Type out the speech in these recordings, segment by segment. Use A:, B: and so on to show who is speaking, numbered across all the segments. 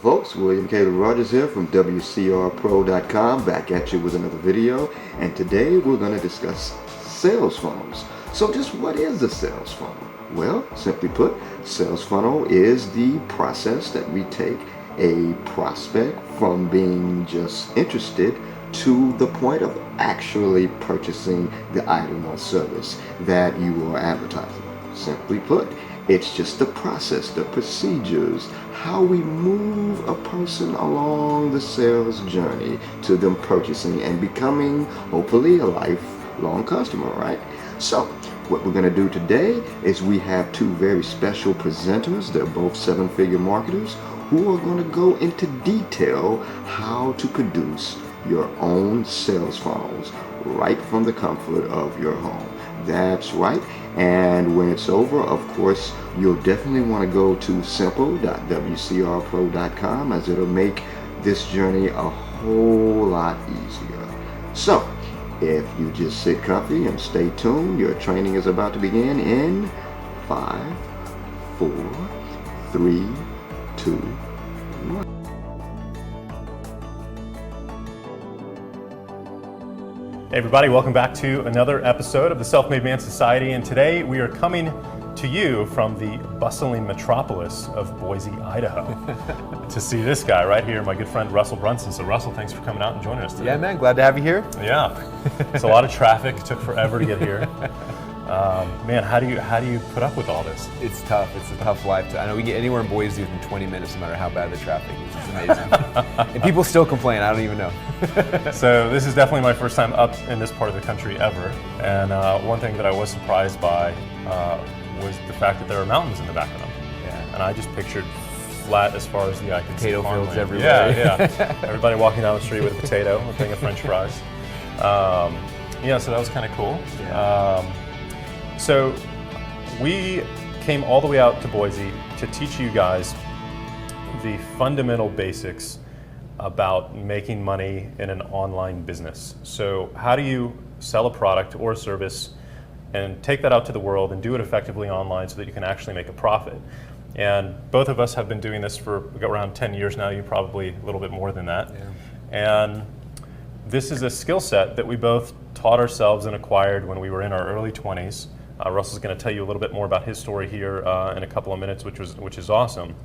A: Folks, William Caleb Rogers here from WCRPro.com, back at you with another video, and today we're going to discuss sales funnels. So just what is a sales funnel? Well, simply put, sales funnel is the process that we take a prospect from being just interested to the point of actually purchasing the item or service that you are advertising. Simply put, it's just the process, the procedures, how we move a person along the sales journey to them purchasing and becoming, hopefully, a lifelong customer, right? So, what we're going to do today is we have two very special presenters. They're both seven-figure marketers who are going to go into detail how to produce your own sales funnels right from the comfort of your home. That's right. And when it's over, of course, you'll definitely want to go to simple.wcrpro.com, as it'll make this journey a whole lot easier. So, if you just sit comfy and stay tuned, your training is about to begin in 5, 4, 3, 2, 1.
B: Hey everybody, welcome back to another episode of the Self-Made Man Society, and today we are coming to you from the bustling metropolis of Boise, Idaho to see this guy right here, my good friend Russell Brunson. So Russell, thanks for coming out and joining us today.
C: Yeah man, glad to have you here.
B: Yeah, it's a lot of traffic, it took forever to get here. Man, how do you put up with all this?
C: It's tough, it's a tough life. I know we get anywhere in Boise within 20 minutes no matter how bad the traffic is. It's amazing. And people still complain, I don't even know.
B: So this is definitely my first time up in this part of the country ever, and one thing that I was surprised by was the fact that there are mountains in the back of them.
C: Yeah.
B: And I just pictured flat as far as the eye could see.
C: Potato fields everywhere.
B: Yeah. Everybody walking down the street with a potato, a thing of French fries. So that was kind of cool.
C: Yeah.
B: So we came all the way out to Boise to teach you guys the fundamental basics about making money in an online business. So how do you sell a product or a service and take that out to the world and do it effectively online so that you can actually make a profit? And both of us have been doing this for around 10 years now, you probably a little bit more than that.
C: Yeah.
B: And this is a skill set that we both taught ourselves and acquired when we were in our early 20s. Russell's going to tell you a little bit more about his story here in a couple of minutes, which is awesome.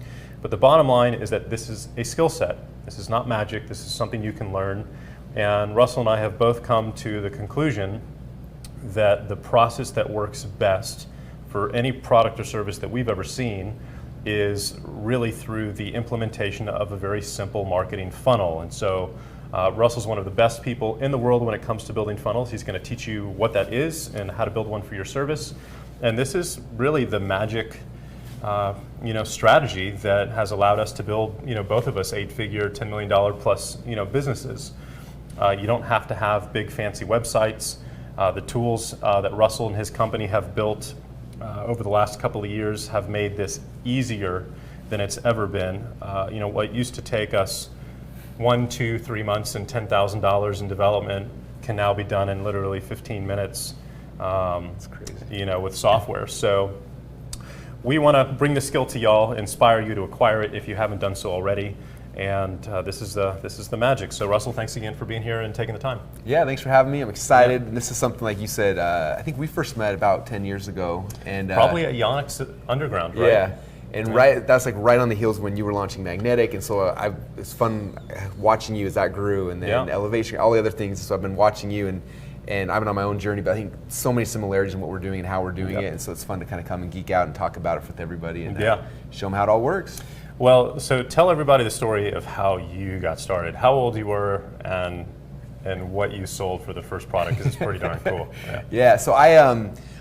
B: But the bottom line is that this is a skill set. This is not magic. This is something you can learn. And Russell and I have both come to the conclusion that the process that works best for any product or service that we've ever seen is really through the implementation of a very simple marketing funnel. And so Russell's one of the best people in the world when it comes to building funnels. He's going to teach you what that is and how to build one for your service. And this is really the magic strategy that has allowed us to build, both of us 8-figure, $10 million plus, businesses. You don't have to have big fancy websites. The tools that Russell and his company have built over the last couple of years have made this easier than it's ever been. What used to take us 1, 2, 3 months and $10,000 in development can now be done in literally 15 minutes.
C: That's crazy.
B: With software. So we want to bring the skill to y'all, inspire you to acquire it if you haven't done so already. And this is the magic. So Russell, thanks again for being here and taking the time.
C: Yeah, thanks for having me. I'm excited. Yeah. And this is something, like you said, I think we first met about 10 years ago. And
B: probably at Yonex Underground, right?
C: Yeah. And that's like right on the heels when you were launching Magnetic, and so it's fun watching you as that grew, and then Elevation, all the other things. So I've been watching you, and I've been on my own journey, but I think so many similarities in what we're doing and how we're doing it, and so it's fun to kind of come and geek out and talk about it with everybody and show them how it all works.
B: Well, so tell everybody the story of how you got started, how old you were, and what you sold for the first product, because it's pretty darn cool.
C: Yeah, so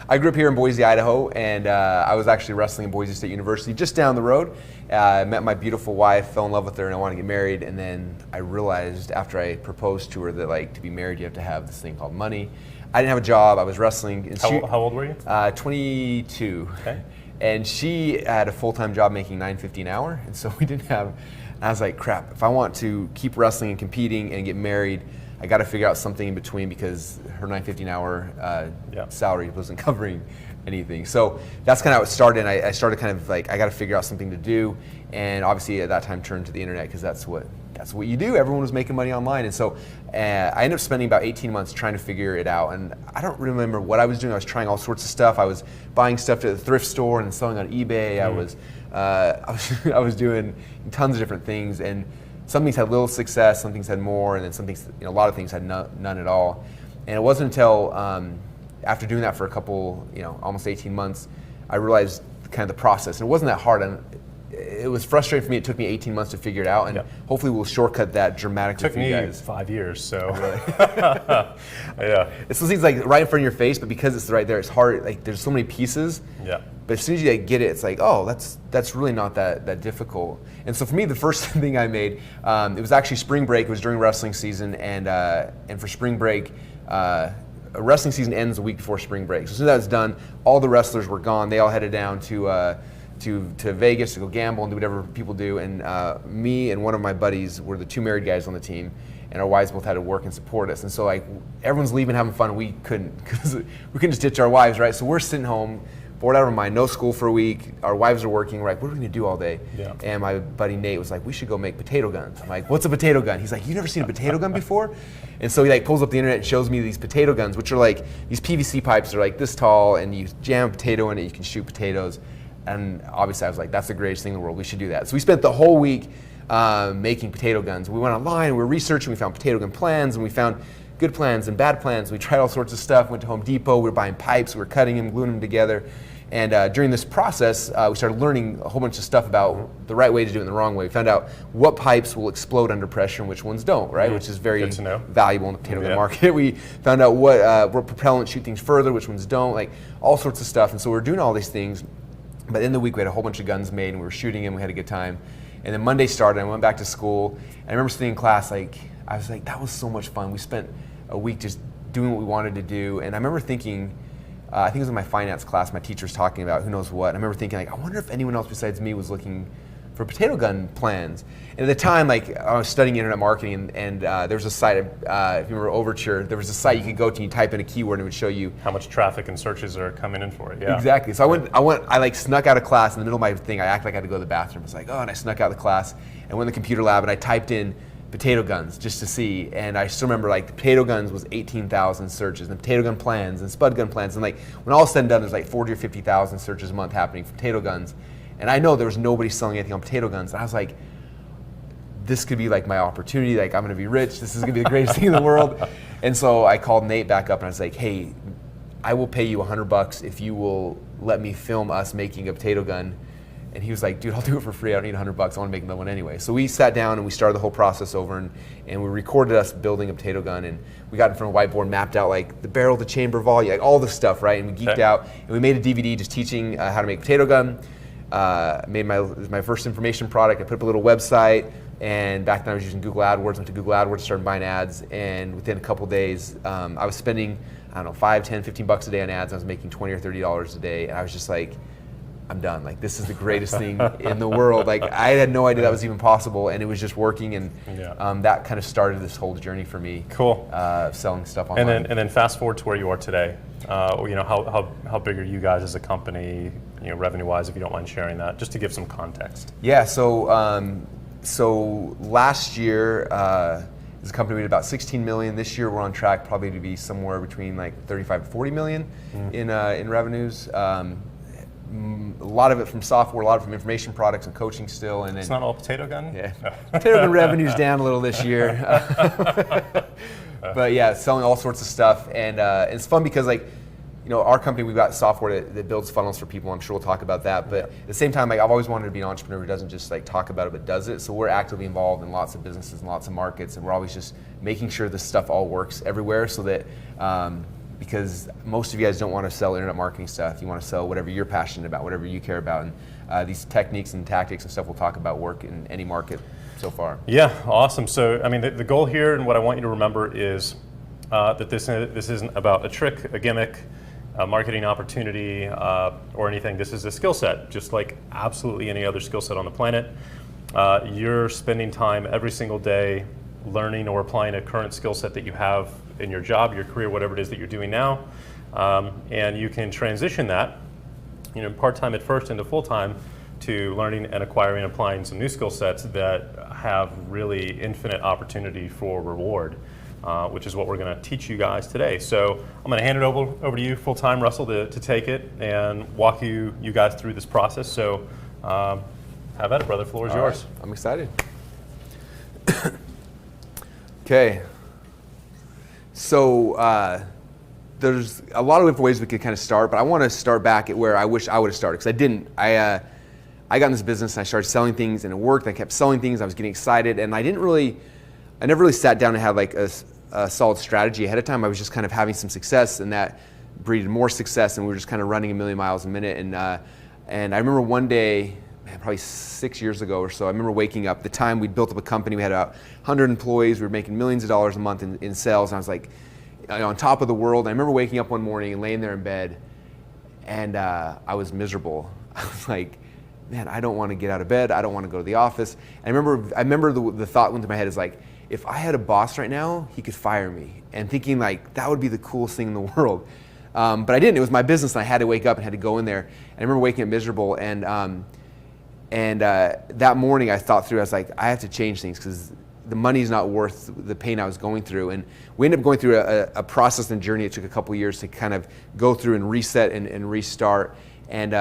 C: I grew up here in Boise, Idaho, and I was actually wrestling at Boise State University just down the road. I met my beautiful wife, fell in love with her, and I wanted to get married. And then I realized after I proposed to her that to be married, you have to have this thing called money. I didn't have a job. I was wrestling. And
B: how old were you?
C: 22.
B: Okay.
C: And she had a full-time job making $9.50 an hour, and so we didn't have. And I was like, crap. If I want to keep wrestling and competing and get married, I got to figure out something in between because her $9.50 an hour salary wasn't covering anything. So that's kind of how it started. And I started kind of like, I got to figure out something to do. And obviously at that time turned to the internet because that's what you do. Everyone was making money online. And so I ended up spending about 18 months trying to figure it out. And I don't remember what I was doing. I was trying all sorts of stuff. I was buying stuff at the thrift store and selling on eBay. I was doing tons of different things. And some things had little success, some things had more, and then some things, a lot of things had none at all. And it wasn't until after doing that for a couple, almost 18 months, I realized kind of the process. And it wasn't that hard. And it was frustrating for me. It took me 18 months to figure it out, and hopefully we'll shortcut that dramatically for you guys.
B: It took me 5 years, so.
C: Really?
B: Yeah.
C: It's those things like right in front of your face, but because it's right there, it's hard. Like there's so many pieces.
B: Yeah.
C: But as soon as you get it, it's like, oh, that's really not that difficult. And so for me, the first thing I made, it was actually spring break. It was during wrestling season, and for spring break, wrestling season ends a week before spring break. So as soon as that was done, all the wrestlers were gone. They all headed down to Vegas to go gamble and do whatever people do. And me and one of my buddies were the two married guys on the team, and our wives both had to work and support us. And so like everyone's leaving, having fun. We couldn't, because we couldn't just ditch our wives, right? So we're sitting home, bored out of our mind, no school for a week. Our wives are working. We're like, what are we gonna do all day? Yeah. And my buddy Nate was like, we should go make potato guns. I'm like, what's a potato gun? He's like, you never seen a potato gun before? And so he like pulls up the internet and shows me these potato guns, which are like these PVC pipes that are like this tall, and you jam a potato in it, you can shoot potatoes. And obviously I was like, that's the greatest thing in the world, we should do that. So we spent the whole week making potato guns. We went online, we were researching, we found potato gun plans, and we found good plans and bad plans. We tried all sorts of stuff, went to Home Depot, we were buying pipes, we were cutting them, gluing them together. And during this process, we started learning a whole bunch of stuff about the right way to do it and the wrong way. We found out what pipes will explode under pressure and which ones don't, right? Which is very valuable in the potato gun market. We found out what propellants shoot things further, which ones don't, like all sorts of stuff. And so we were doing all these things. But in the week, we had a whole bunch of guns made, and we were shooting them. We had a good time. And then Monday started, and I went back to school. And I remember sitting in class, like I was like, that was so much fun. We spent a week just doing what we wanted to do. And I remember thinking, I think it was in my finance class, my teacher was talking about who knows what. And I remember thinking, like, I wonder if anyone else besides me was looking for potato gun plans. And at the time, like, I was studying internet marketing, and there was a site, if you remember Overture, there was a site you could go to and you type in a keyword and it would show you
B: how much traffic and searches are coming in for it. Yeah.
C: Exactly. So I like snuck out of class in the middle of my thing. I acted like I had to go to the bathroom. I was like, oh, and I snuck out of the class and went in the computer lab and I typed in potato guns just to see. And I still remember like the potato guns was 18,000 searches, and the potato gun plans and spud gun plans. And like when all is said and done, there's like 40 or 50,000 searches a month happening for potato guns. And I know there was nobody selling anything on potato guns. And I was like, this could be like my opportunity. Like I'm gonna be rich. This is gonna be the greatest thing in the world. And so I called Nate back up and I was like, hey, I will pay you $100 if you will let me film us making a potato gun. And he was like, dude, I'll do it for free. I don't need $100. I want to make another one anyway. So we sat down and we started the whole process over, and we recorded us building a potato gun, and we got in front of a whiteboard, mapped out like the barrel, the chamber, volume, like all this stuff, right? And we geeked out, and we made a DVD just teaching how to make a potato gun. Made my first information product. I put up a little website, and back then I was using Google AdWords. Went to Google AdWords, started buying ads, and within a couple days, I was spending, I don't know, $5, $10, $15 a day on ads. I was making $20 or $30 a day, and I was just like, I'm done. Like, this is the greatest thing in the world. Like, I had no idea that was even possible, and it was just working, and that kind of started this whole journey for me.
B: Cool.
C: Selling stuff online.
B: And then fast forward to where you are today. How big are you guys as a company, revenue-wise, if you don't mind sharing that, just to give some context?
C: Yeah. So last year, as a company, we did about 16 million. This year, we're on track probably to be somewhere between like 35 to 40 million in revenues. A lot of it from software, a lot of it from information products and coaching still. And then,
B: it's not all potato gun?
C: Yeah. Potato gun revenue's down a little this year. But yeah, selling all sorts of stuff. And it's fun because our company, we've got software that builds funnels for people. I'm sure we'll talk about that. But at the same time, I've always wanted to be an entrepreneur who doesn't just talk about it, but does it. So we're actively involved in lots of businesses and lots of markets. And we're always just making sure this stuff all works everywhere, so that because most of you guys don't want to sell internet marketing stuff. You want to sell whatever you're passionate about, whatever you care about. And these techniques and tactics and stuff we'll talk about work in any market so far.
B: Yeah, awesome. So, the goal here, and what I want you to remember is that this isn't about a trick, a gimmick, a marketing opportunity, or anything. This is a skill set, just like absolutely any other skill set on the planet. You're spending time every single day learning or applying a current skill set that you have in your job, your career, whatever it is that you're doing now, and you can transition that, part-time at first into full-time, to learning and acquiring and applying some new skill sets that have really infinite opportunity for reward, which is what we're going to teach you guys today. So I'm going to hand it over to you full-time, Russell, to take it and walk you guys through this process. So have at it, brother. Floor is yours.
C: Right. I'm excited. Okay. So there's a lot of different ways we could kind of start, but I want to start back at where I wish I would have started, because I didn't. I got in this business and I started selling things, and it worked. I kept selling things. I was getting excited, and I never really sat down and had like a solid strategy ahead of time. I was just kind of having some success, and that breeded more success, and we were just kind of running a million miles a minute. And I remember one day, probably 6 years ago or so, I remember waking up. The time we'd built up a company, we had about 100 employees. We were making millions of dollars a month in sales, and I was like, on top of the world. And I remember waking up one morning and laying there in bed, and I was miserable. I was like, man, I don't want to get out of bed. I don't want to go to the office. And I remember the thought went through my head is like, if I had a boss right now, he could fire me. And thinking like, that would be the coolest thing in the world. But I didn't. It was my business, and I had to wake up and had to go in there. And I remember waking up miserable. And that morning I thought through, I was like, I have to change things, because the money's not worth the pain I was going through. And we ended up going through a process and journey. It took a couple years to kind of go through and reset and restart. And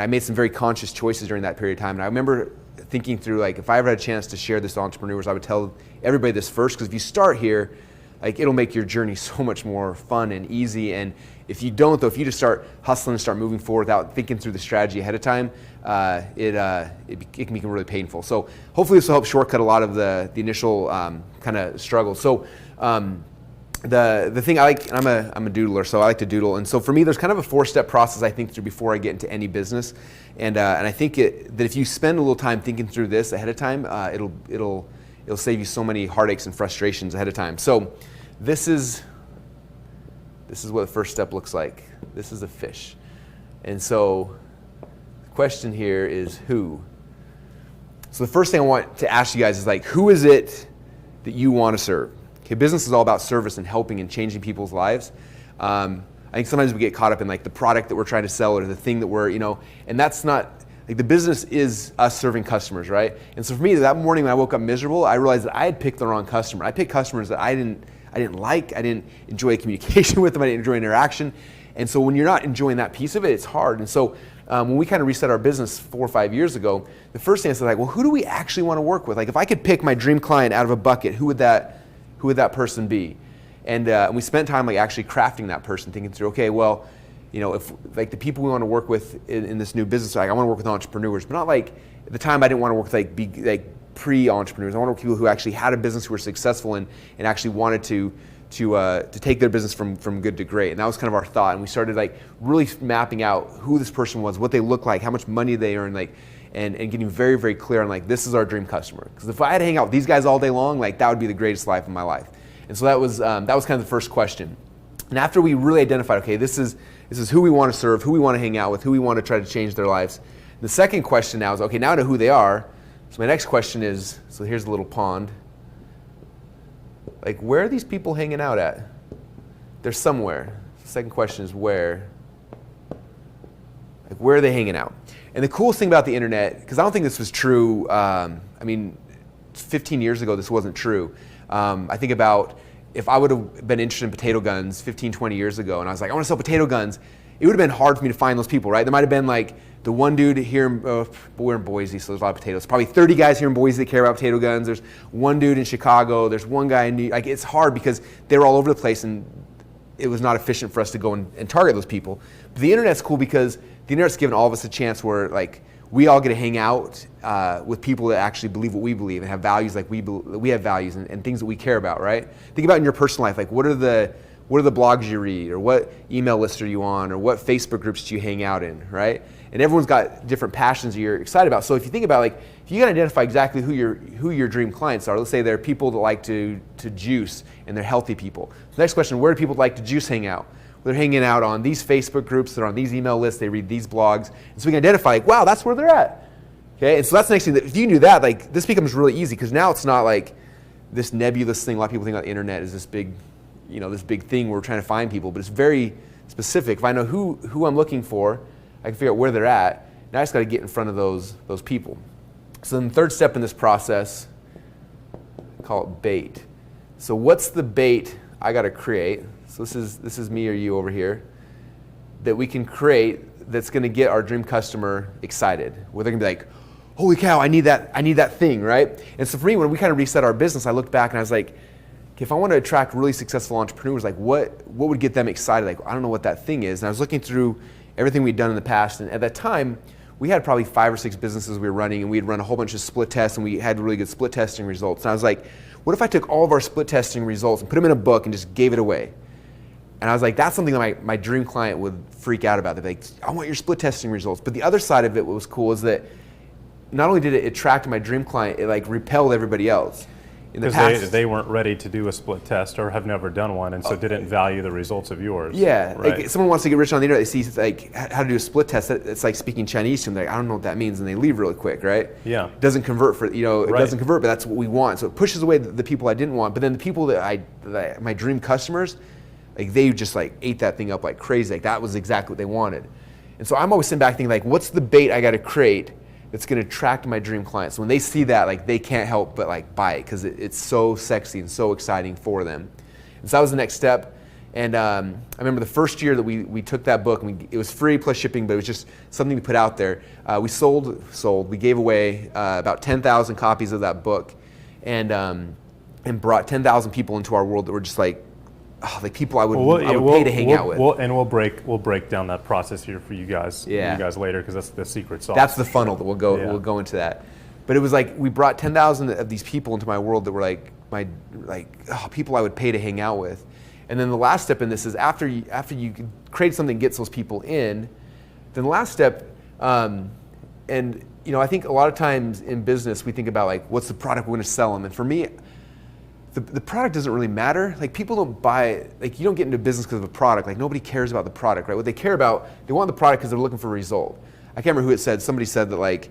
C: I made some very conscious choices during that period of time. And I remember thinking through, like, if I ever had a chance to share this with entrepreneurs, I would tell everybody this first, because if you start here, like, it'll make your journey so much more fun and easy. And if you don't, though, if you just start hustling and start moving forward without thinking through the strategy ahead of time, it can become really painful. So hopefully this will help shortcut a lot of the initial kind of struggles. So the thing I like, I'm a doodler, so I like to doodle. And so for me, there's kind of a 4-step process I think through before I get into any business. And I think that if you spend a little time thinking through this ahead of time, it'll save you so many heartaches and frustrations ahead of time. So this is what the first step looks like. This is a fish. And so the question here is who? So the first thing I want to ask you guys is, like, who is it that you want to serve? Okay, business is all about service and helping and changing people's lives. I think sometimes we get caught up in, like, the product that we're trying to sell or the thing that we're, and that's not, like, the business is us serving customers, right? And so for me, that morning when I woke up miserable, I realized that I had picked the wrong customer. I picked customers that I didn't like. I didn't enjoy communication with them. I didn't enjoy interaction. And so when you're not enjoying that piece of it, it's hard. And so when we kind of reset our business 4 or 5 years ago, the first thing I said, like, well, who do we actually want to work with? Like, if I could pick my dream client out of a bucket, who would that person be? And we spent time, like, actually crafting that person, thinking through, okay, well, if, like, the people we want to work with in this new business, like, I want to work with entrepreneurs, but not, like, at the time I didn't want to work with like pre-entrepreneurs. I want to work with people who actually had a business, who were successful and actually wanted to take their business from good to great. And that was kind of our thought. And we started, like, really mapping out who this person was, what they look like, how much money they earn, like, and getting very, very clear on, like, this is our dream customer. Because if I had to hang out with these guys all day long, like, that would be the greatest life of my life. And so that was kind of the first question. And after we really identified, okay, this is who we want to serve, who we want to hang out with, who we want to try to change their lives. The second question now is, okay, now I know who they are. So my next question is, so here's a little pond. Like, where are these people hanging out at? They're somewhere. The second question is where? Like, where are they hanging out? And the coolest thing about the internet, because I don't think this was true, 15 years ago this wasn't true. I think about if I would have been interested in potato guns 15, 20 years ago, and I was like, I want to sell potato guns, it would have been hard for me to find those people, right? There might have been, like, the one dude here, we're in Boise, so there's a lot of potatoes. Probably 30 guys here in Boise that care about potato guns. There's one dude in Chicago. There's one guy in New York. Like, it's hard because they're all over the place, and it was not efficient for us to go and target those people. But the internet's cool because the internet's given all of us a chance where, like, we all get to hang out with people that actually believe what we believe and have values like we have values and things that we care about, right? Think about in your personal life, like, what are the blogs you read, or what email list are you on, or what Facebook groups do you hang out in, right? And everyone's got different passions that you're excited about. So if you think about, like, if you can identify exactly who your dream clients are, let's say they're people that like to juice and they're healthy people. The next question, where do people that like to juice hang out? Well, they're hanging out on these Facebook groups, they're on these email lists, they read these blogs. And so we can identify, like, wow, that's where they're at. Okay, and so that's the next thing. That if you knew that, like, this becomes really easy, because now it's not like this nebulous thing. A lot of people think about the internet is this big, this big thing where we're trying to find people, but it's very specific. If I know who I'm looking for, I can figure out where they're at. Now I just got to get in front of those people. So then the third step in this process, I call it bait. So what's the bait I got to create? So this is me or you over here that we can create that's going to get our dream customer excited. Where they're going to be like, holy cow, I need that thing, right? And so for me, when we kind of reset our business, I looked back and I was like, okay, if I want to attract really successful entrepreneurs, like what would get them excited? Like, I don't know what that thing is. And I was looking through everything we'd done in the past, and at that time, we had probably 5 or 6 businesses we were running, and we'd run a whole bunch of split tests, and we had really good split testing results. And I was like, what if I took all of our split testing results and put them in a book and just gave it away? And I was like, that's something that my dream client would freak out about. They'd be like, I want your split testing results. But the other side of it, what was cool, is that not only did it attract my dream client, it like repelled everybody else.
B: Because they weren't ready to do a split test or have never done one, and so didn't value the results of yours.
C: Yeah,
B: right.
C: Like someone wants to get rich on the internet, they see like how to do a split test. It's like speaking Chinese to them. Like, I don't know what that means, and they leave really quick, right?
B: Yeah.
C: It doesn't convert it
B: Right.
C: doesn't convert, but that's what we want. So it pushes away the people I didn't want. But then the people that my dream customers, like they just like ate that thing up like crazy. Like that was exactly what they wanted. And so I'm always sitting back thinking like, what's the bait I got to create that's going to attract my dream clients? When they see that, like they can't help but like buy it because it's so sexy and so exciting for them. And so that was the next step. And I remember the first year that we took that book, and it was free plus shipping, but it was just something to put out there. We gave away about 10,000 copies of that book, and brought 10,000 people into our world that were just like people I would pay to hang out with.
B: We'll break down that process here for you guys.
C: Yeah.
B: You guys later, because that's the secret sauce.
C: That's the funnel that we'll go into that. But it was like we brought 10,000 of these people into my world that were like people I would pay to hang out with. And then the last step in this is after you create something that gets those people in, then the last step, I think a lot of times in business we think about like what's the product we're going to sell them. And for me, the product doesn't really matter. Like people don't buy, like you don't get into business because of a product. Like nobody cares about the product, right? What they care about, they want the product because they're looking for a result. I can't remember who it said. Somebody said that like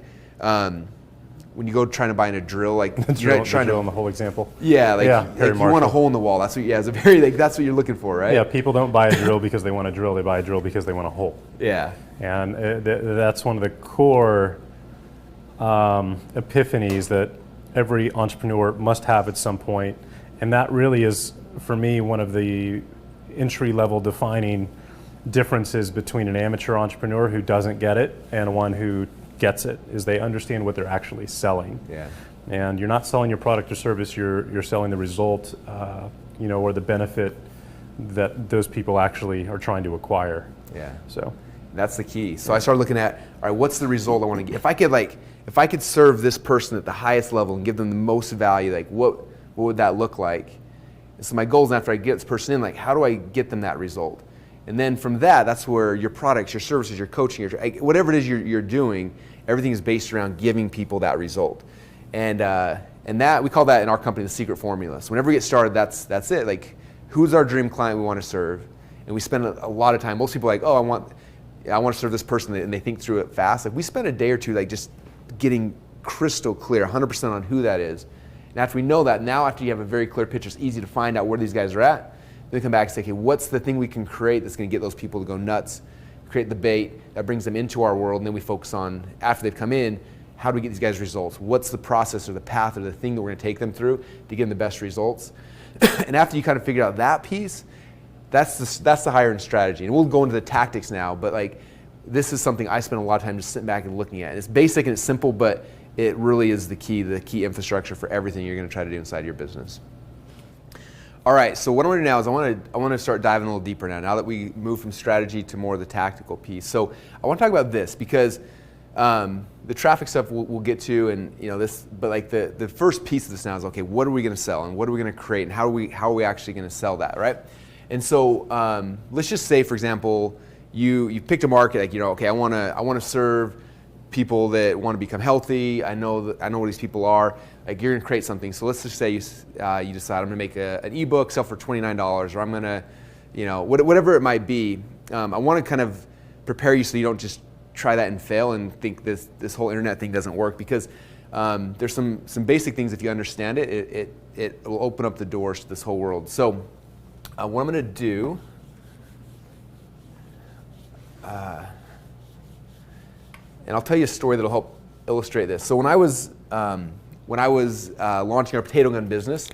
C: when you go trying to buy in a drill, like
B: you're trying to in the whole example.
C: Yeah, like you want a hole in the wall. That's what. Yeah, it's a very like that's what you're looking for, right?
B: Yeah, people don't buy a drill because they want a drill. They buy a drill because they want a hole.
C: Yeah,
B: and that's one of the core epiphanies that every entrepreneur must have at some point. And that really is, for me, one of the entry-level defining differences between an amateur entrepreneur who doesn't get it and one who gets it, is they understand what they're actually selling.
C: Yeah.
B: And you're not selling your product or service, you're selling the result, or the benefit that those people actually are trying to acquire.
C: Yeah.
B: So
C: that's the key. So I started looking at, all right, what's the result I want to get? If I could serve this person at the highest level and give them the most value, like what would that look like? And so my goal is after I get this person in, like how do I get them that result? And then from that's where your products, your services, your coaching, whatever it is you're doing, everything is based around giving people that result. And that we call that in our company the secret formula. So whenever we get started, that's it. Like who's our dream client we want to serve? And we spend a lot of time. Most people are like, oh, I want to serve this person, and they think through it fast. Like we spend a day or two like just getting crystal clear, 100% on who that is. And after we know that, now after you have a very clear picture, it's easy to find out where these guys are at. Then we come back and say, okay, what's the thing we can create that's going to get those people to go nuts? Create the bait that brings them into our world, and then we focus on, after they've come in, how do we get these guys results? What's the process or the path or the thing that we're going to take them through to get them the best results? And after you kind of figure out that piece, that's the higher end strategy. And we'll go into the tactics now, but like this is something I spend a lot of time just sitting back and looking at. And it's basic and it's simple, but it really is the key infrastructure for everything you're going to try to do inside your business. All right, so what I want to do now is I want to start diving a little deeper now that we move from strategy to more of the tactical piece. So I want to talk about this because the traffic stuff we'll get to, and this, but like the first piece of this now is, okay, what are we going to sell and what are we going to create and how are we actually going to sell that, right? And so let's just say, for example, you picked a market, like okay, I want to serve people that want to become healthy. I know where these people are. Like you're gonna create something. So let's just say you decide I'm gonna make an ebook, sell for $29, or I'm gonna, whatever it might be. I want to kind of prepare you so you don't just try that and fail and think this whole internet thing doesn't work, because there's some basic things, if you understand it, it will open up the doors to this whole world. So what I'm going to do, and I'll tell you a story that'll help illustrate this. So when I was launching our potato gun business,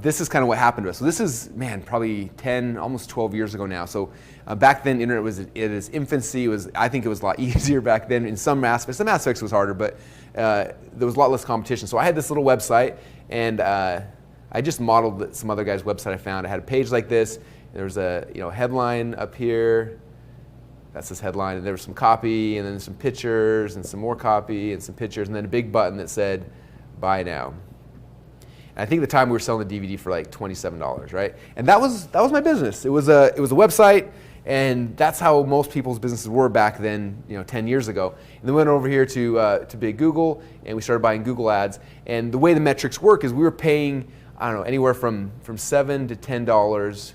C: this is kind of what happened to us. So this is, man, probably 10, almost 12 years ago now. So back then, internet was in its infancy. I think it was a lot easier back then in some aspects. Some aspects was harder, but there was a lot less competition. So I had this little website, and I just modeled some other guy's website I found. I had a page like this. There was a headline up here. That's this headline, and there was some copy, and then some pictures, and some more copy, and some pictures, and then a big button that said, "Buy now." And I think at the time we were selling the DVD for like $27, right? And that was my business. It was a website, and that's how most people's businesses were back then, 10 years ago. And then we went over here to big Google, and we started buying Google ads. And the way the metrics work is we were paying, I don't know, anywhere from $7 to $10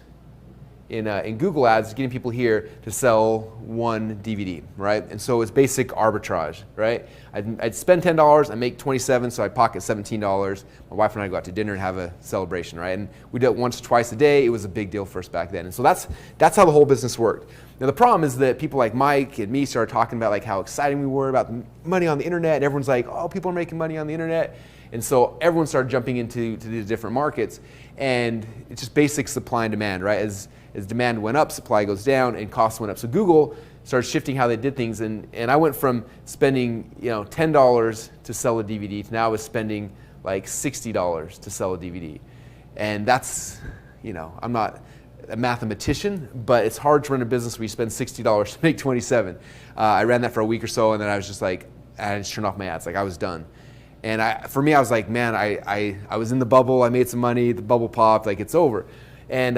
C: in Google ads, getting people here to sell one DVD, right? And so it's basic arbitrage, right? I'd spend $10, I make $27, so I pocket $17. My wife and I go out to dinner and have a celebration, right? And we do it once or twice a day. It was a big deal for us back then. And so that's how the whole business worked. Now the problem is that people like Mike and me started talking about like how exciting we were about the money on the internet, and everyone's like, oh, people are making money on the internet. And so everyone started jumping into these different markets, and it's just basic supply and demand, right? As demand went up, supply goes down, and costs went up. So Google started shifting how they did things, and I went from spending $10 to sell a DVD to now I was spending like $60 to sell a DVD, and that's I'm not a mathematician, but it's hard to run a business where you spend $60 to make $27. I ran that for a week or so, and then I was just like, I just turned off my ads, like I was done. And for me, I was like, man, I was in the bubble. I made some money. The bubble popped. Like it's over. And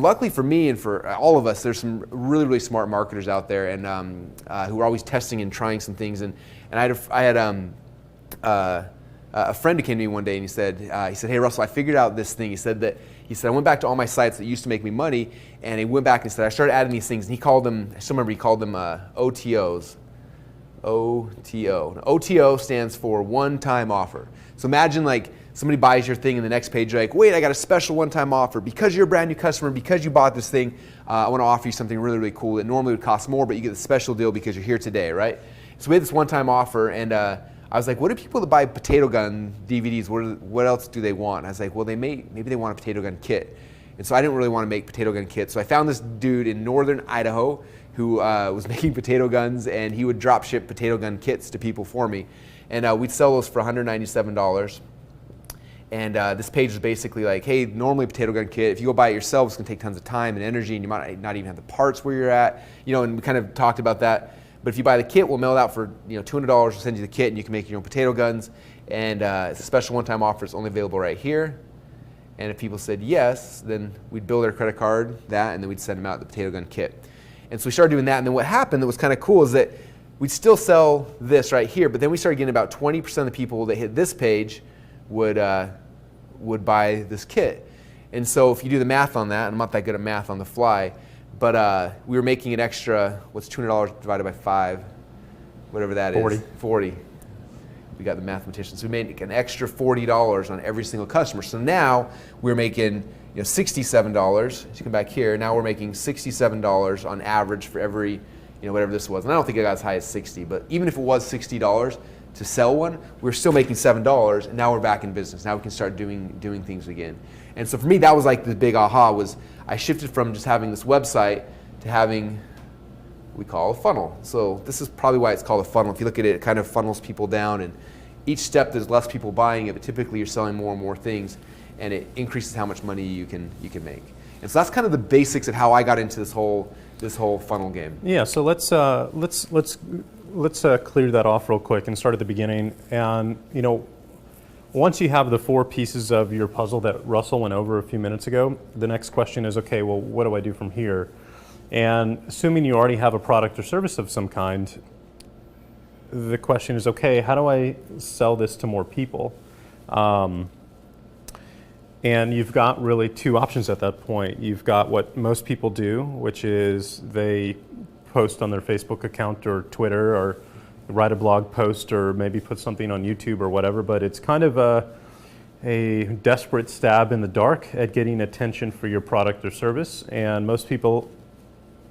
C: luckily for me and for all of us, there's some really, really smart marketers out there, and who are always testing and trying some things. And I had a friend who came to me one day, and he said, hey Russell, I figured out this thing. He said I went back to all my sites that used to make me money, and he went back and said I started adding these things, and he called them. I still remember he called them OTOs. OTO. Now, OTO stands for one-time offer. So imagine like somebody buys your thing, and the next page you're like, wait, I got a special one-time offer. Because you're a brand new customer, because you bought this thing, I want to offer you something really, really cool that normally would cost more, but you get the special deal because you're here today, right? So we had this one-time offer, and I was like, what do people that buy potato gun DVDs, what else do they want? And I was like, well, maybe they want a potato gun kit. And so I didn't really want to make potato gun kits. So I found this dude in northern Idaho who was making potato guns, and he would drop ship potato gun kits to people for me. And we'd sell those for $197. And this page was basically like, hey, normally a potato gun kit, if you go buy it yourself, it's going to take tons of time and energy, and you might not even have the parts where you're at. And we kind of talked about that. But if you buy the kit, we'll mail it out for $200. We'll send you the kit, and you can make your own potato guns. And it's a special one-time offer. It's only available right here. And if people said yes, then we'd bill their credit card that, and then we'd send them out the potato gun kit. And so we started doing that. And then what happened that was kind of cool is that we'd still sell this right here, but then we started getting about 20% of the people that hit this page would buy this kit. And so if you do the math on that, and I'm not that good at math on the fly, but we were making an extra, what's $200 divided by 5? Whatever that
B: 40.
C: is. 40. We got the mathematicians. So we made an extra $40 on every single customer. So now we're making $67. As you come back here, now we're making $67 on average for every, whatever this was. And I don't think it got as high as 60, but even if it was $60 to sell one, we're still making $7, and now we're back in business. Now we can start doing things again. And so for me, that was like the big aha, was I shifted from just having this website to having what we call a funnel. So this is probably why it's called a funnel. If you look at it, it kind of funnels people down, and each step there's less people buying it, but typically you're selling more and more things, and it increases how much money you can make. And so that's kind of the basics of how I got into this whole funnel game.
B: Yeah. So let's clear that off real quick and start at the beginning. And once you have the 4 pieces of your puzzle that Russell went over a few minutes ago, the next question is, okay, well, what do I do from here? And assuming you already have a product or service of some kind, the question is, okay, how do I sell this to more people? And you've got really 2 options at that point. You've got what most people do, which is they post on their Facebook account or Twitter or write a blog post or maybe put something on YouTube or whatever, but it's kind of a desperate stab in the dark at getting attention for your product or service. And most people,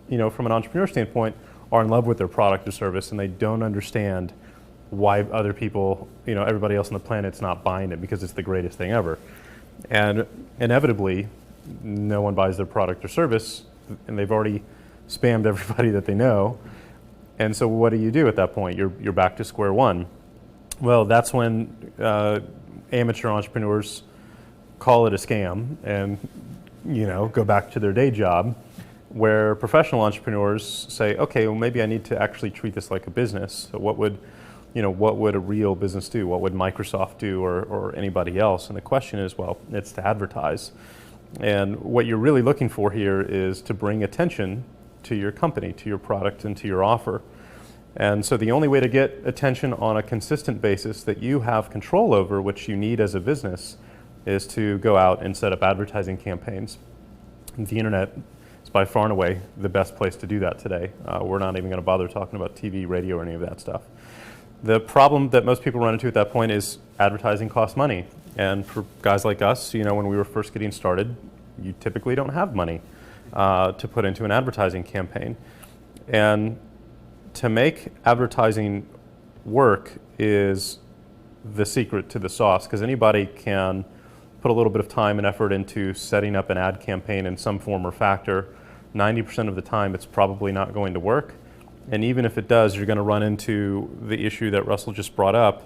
B: from an entrepreneur standpoint, are in love with their product or service, and they don't understand why other people, everybody else on the planet's not buying it because it's the greatest thing ever. And inevitably, no one buys their product or service, and they've already spammed everybody that they know. And so what do you do at that point? You're back to square one. Well, that's when amateur entrepreneurs call it a scam and go back to their day job, where professional entrepreneurs say, okay, well, maybe I need to actually treat this like a business. So what would a real business do? What would Microsoft do or anybody else? And the question is, well, it's to advertise. And what you're really looking for here is to bring attention to your company, to your product, and to your offer. And so the only way to get attention on a consistent basis that you have control over, which you need as a business, is to go out and set up advertising campaigns. And the internet is by far and away the best place to do that today. We're not even going to bother talking about TV, radio, or any of that stuff. The problem that most people run into at that point is advertising costs money. And for guys like us, when we were first getting started, you typically don't have money to put into an advertising campaign. And to make advertising work is the secret to the sauce, because anybody can put a little bit of time and effort into setting up an ad campaign in some form or factor. 90% of the time, it's probably not going to work. And even if it does, you're going to run into the issue that Russell just brought up,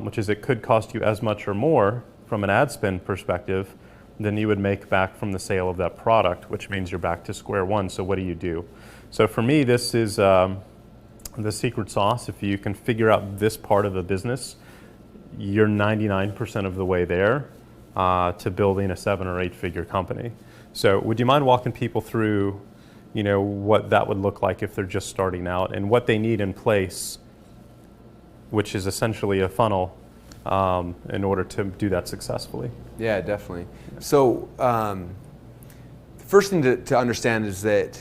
B: which is it could cost you as much or more from an ad spend perspective than you would make back from the sale of that product, which means you're back to square one. So what do you do? So for me, this is the secret sauce. If you can figure out this part of the business, you're 99% of the way there to building a 7 or 8 figure company. So would you mind walking people through, what that would look like if they're just starting out and what they need in place, which is essentially a funnel in order to do that successfully?
C: Yeah, definitely. So the first thing to understand is that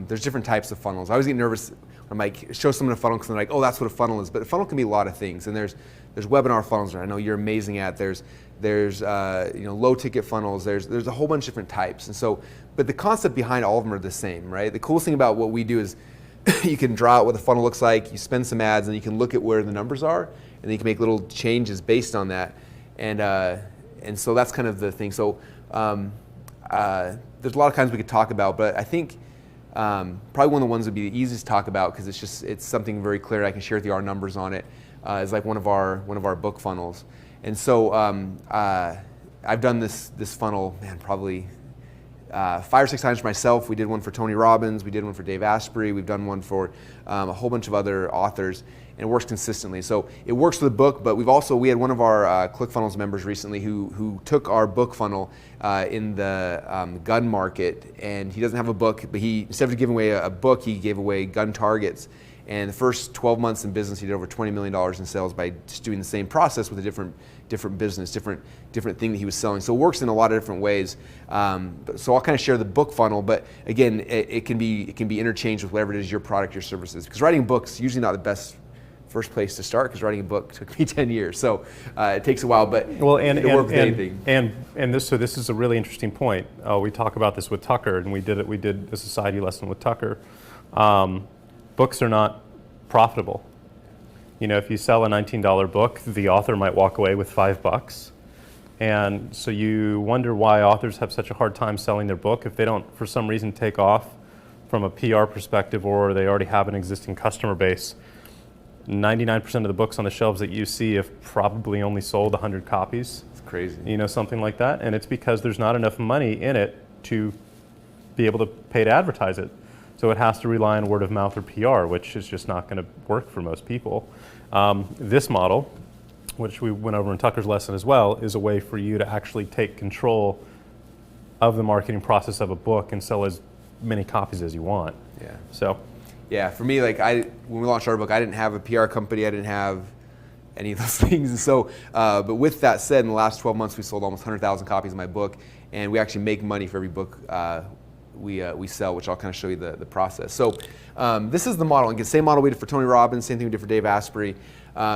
C: there's different types of funnels. I always get nervous when I show someone a funnel because they're like, oh, that's what a funnel is. But a funnel can be a lot of things. And there's webinar funnels that I know you're amazing at. There's low ticket funnels. There's a whole bunch of different types. And so, but the concept behind all of them are the same, right? The coolest thing about what we do is you can draw out what the funnel looks like, you spend some ads, and you can look at where the numbers are, and then you can make little changes based on that. And so that's kind of the thing. So there's a lot of kinds we could talk about, but I think probably one of the ones that would be the easiest to talk about, because it's something very clear. I can share with you our numbers on it. Is like one of our book funnels. And so I've done this funnel, probably 5 or 6 times for myself. We did one for Tony Robbins. We did one for Dave Asprey. We've done one for a whole bunch of other authors, and it works consistently. So it works for the book, but we had one of our ClickFunnels members recently who took our book funnel in the gun market, and he doesn't have a book, but instead of giving away a book, he gave away gun targets. And the first 12 months in business, he did over $20 million in sales by just doing the same process with a different business, different thing that he was selling. So it works in a lot of different ways. So I'll kind of share the book funnel, but again, it can be interchanged with whatever it is your product, your services. Because writing books is usually not the best first place to start, because writing a book took me 10 years. So it takes a while, but it works with anything.
B: And this is a really interesting point. We talk about this with Tucker, and we did a society lesson with Tucker. Books are not profitable. If you sell a $19 book, the author might walk away with $5. And so you wonder why authors have such a hard time selling their book if they don't, for some reason, take off from a PR perspective, or they already have an existing customer base. 99% of the books on the shelves that you see have probably only sold 100 copies.
C: It's crazy.
B: Something like that. And it's because there's not enough money in it to be able to pay to advertise it. So it has to rely on word of mouth or PR, which is just not going to work for most people. This model, which we went over in Tucker's lesson as well, is a way for you to actually take control of the marketing process of a book and sell as many copies as you want.
C: Yeah.
B: So.
C: Yeah, for me, when we launched our book, I didn't have a PR company. I didn't have any of those things. And so, but with that said, in the last 12 months, we sold almost 100,000 copies of my book, and we actually make money for every book we sell, which I'll kind of show you the process. So this is the model. Again, same model we did for Tony Robbins, same thing we did for Dave Asprey.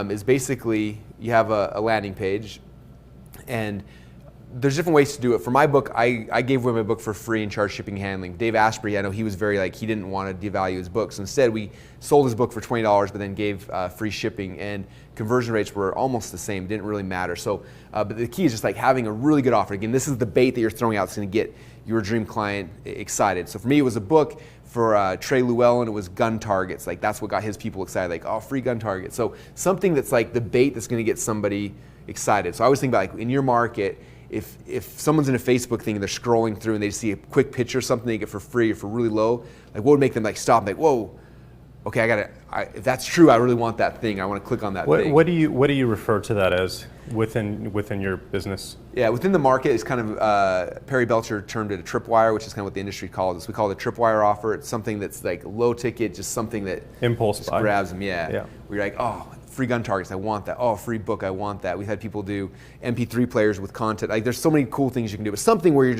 C: Is basically you have a landing page, and there's different ways to do it. For my book, I gave away my book for free and charged shipping and handling. Dave Asprey, I know he was very he didn't want to devalue his books. Instead, we sold his book for $20, but then gave free shipping, and conversion rates were almost the same. Didn't really matter. So, but the key is just having a really good offer. Again, this is the bait that you're throwing out that's going to get your dream client excited. So for me, it was a book. For Trey Llewellyn, it was gun targets. That's what got his people excited. Oh, free gun targets. So something that's the bait that's going to get somebody excited. So I always think about in your market, if someone's in a Facebook thing and they're scrolling through and they see a quick picture of something they get for free or for really low, what would make them stop and whoa, okay, if that's true, I really want that thing. I want to click on that thing.
B: What do you refer to that as within your business?
C: Yeah, within the market, it's kind of Perry Belcher termed it a tripwire, which is kind of what the industry calls this. We call it a tripwire offer. It's something that's low ticket, just something that
B: impulse buy
C: grabs them. Yeah. Where you're oh, free gun targets, I want that. Oh, free book, I want that. We've had people do MP3 players with content. There's so many cool things you can do, but something where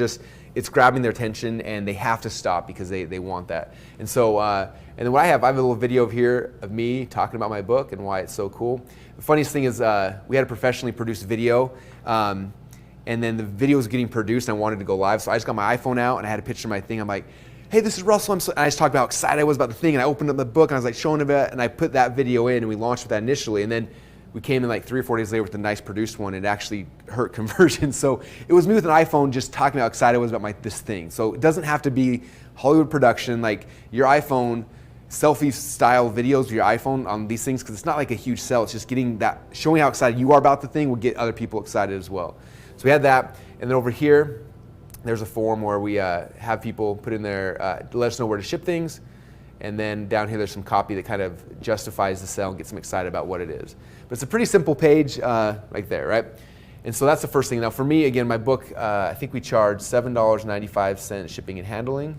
C: it's grabbing their attention and they have to stop because they want that. And so, and then what I have a little video here of me talking about my book and why it's so cool. The funniest thing is we had a professionally produced video, and then the video was getting produced and I wanted to go live, so I just got my iPhone out and I had a picture of my thing. I'm like, hey, this is Russell. And I just talked about how excited I was about the thing, and I opened up the book and I was showing him it, and I put that video in and we launched with that initially, and then we came in 3 or 4 days later with a nice produced one, and it actually hurt conversion. So it was me with an iPhone just talking about how excited I was about this thing. So it doesn't have to be Hollywood production, your iPhone, selfie style videos with your iPhone on these things, because it's not a huge sell. It's just showing how excited you are about the thing will get other people excited as well. So we had that, and then over here, there's a form where we have people put in there, let us know where to ship things. And then down here, there's some copy that kind of justifies the sale and gets them excited about what it is. But it's a pretty simple page right there, right? And so that's the first thing. Now for me, again, my book, I think we charge $7.95 shipping and handling.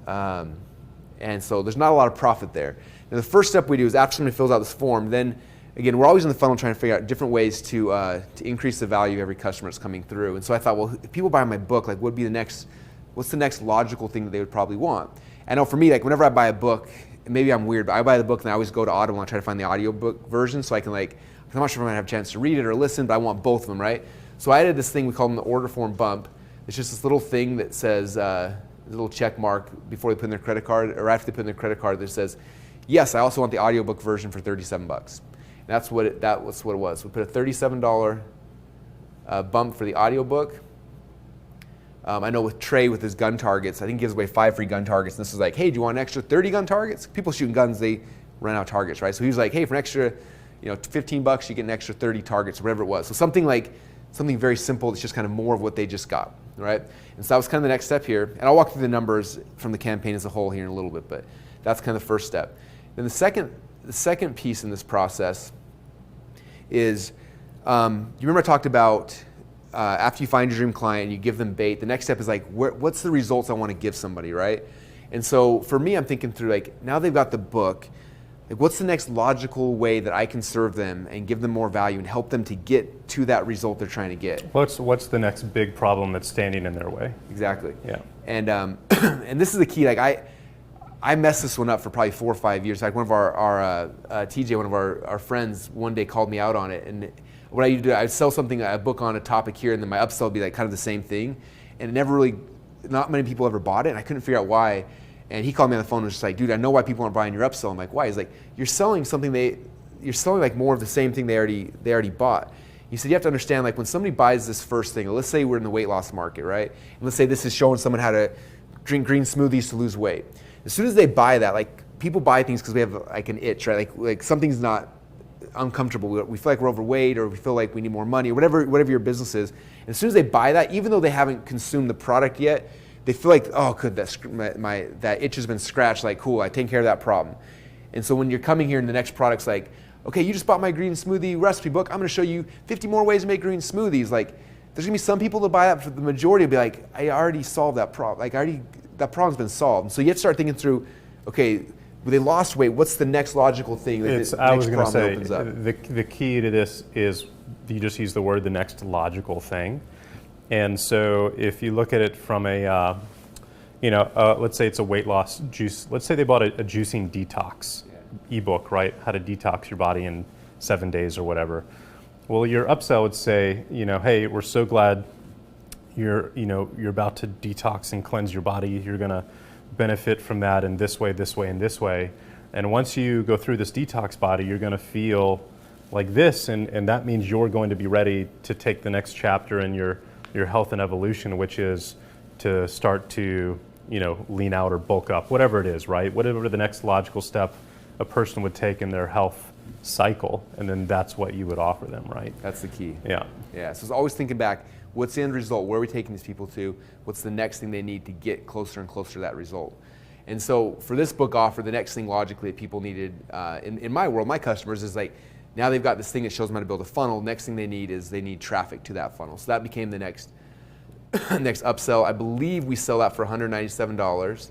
C: And so there's not a lot of profit there. Now the first step we do is after somebody fills out this form, then again, we're always in the funnel trying to figure out different ways to increase the value of every customer that's coming through. And so I thought, well, if people buy my book, what's the next logical thing that they would probably want? I know for me, whenever I buy a book, maybe I'm weird, but I buy the book and I always go to Audible and I try to find the audiobook version so I can I'm not sure if I'm gonna have a chance to read it or listen, but I want both of them, right? So I added this thing we call them the order form bump. It's just this little thing that says, a little check mark before they put in their credit card or after they put in their credit card that says, yes, I also want the audiobook version for $37. That's what it was. We put a $37 bump for the audiobook. I know with Trey with his gun targets, I think he gives away 5 free gun targets. And this was hey, do you want an extra 30 gun targets? People shooting guns, they run out of targets, right? So he was hey, for an extra, $15, you get an extra 30 targets, or whatever it was. So something very simple that's just kind of more of what they just got, right? And so that was kind of the next step here. And I'll walk through the numbers from the campaign as a whole here in a little bit, but that's kind of the first step. Then the second piece in this process is, you remember I talked about after you find your dream client, you give them bait, the next step is what's the results I want to give somebody, right? And so for me, I'm thinking through now they've got the book, what's the next logical way that I can serve them and give them more value and help them to get to that result they're trying to get?
B: What's the next big problem that's standing in their way?
C: Exactly.
B: Yeah.
C: And and this is the key. I messed this one up for probably 4 or 5 years. One of our TJ, one of our friends, one day called me out on it. And what I used to do, I'd sell something, a book on a topic here, and then my upsell would be kind of the same thing. And it never really, not many people ever bought it, and I couldn't figure out why. And he called me on the phone and was just dude, I know why people aren't buying your upsell. I'm why? He's you're selling something you're selling more of the same thing they already bought. He said you have to understand when somebody buys this first thing, let's say we're in the weight loss market, right? And let's say this is showing someone how to drink green smoothies to lose weight. As soon as they buy that, people buy things because we have an itch, right? Like something's not uncomfortable. We feel like we're overweight, or we feel like we need more money, or whatever your business is. And as soon as they buy that, even though they haven't consumed the product yet, they feel oh, good, that itch has been scratched. Cool, I take care of that problem. And so when you're coming here and the next product's okay, you just bought my green smoothie recipe book. I'm going to show you 50 more ways to make green smoothies. There's going to be some people that buy that, but the majority will be I already solved that problem. That problem's been solved. And so you have to start thinking through, okay, they lost weight, what's the next logical thing that
B: I was going to say, the key to this is you just use the word the next logical thing. And so if you look at it from a let's say it's a weight loss juice. Let's say they bought a juicing detox ebook, right? How to detox your body in 7 days or whatever. Well, your upsell would say, hey, we're so glad you're about to detox and cleanse your body. You're going to benefit from that in this way, this way, and this way. And once you go through this detox body, you're going to feel like this, and that means you're going to be ready to take the next chapter in your health and evolution, which is to start to lean out or bulk up, whatever it is, right? Whatever the next logical step a person would take in their health cycle, and then that's what you would offer them, right?
C: That's the key.
B: Yeah.
C: Yeah, so it's always thinking back, what's the end result? Where are we taking these people to? What's the next thing they need to get closer and closer to that result? And so for this book offer, the next thing logically that people needed, in my world, my customers, is like, now they've got this thing that shows them how to build a funnel. Next thing they need is they need traffic to that funnel. So that became the next next upsell. I believe we sell that for $197.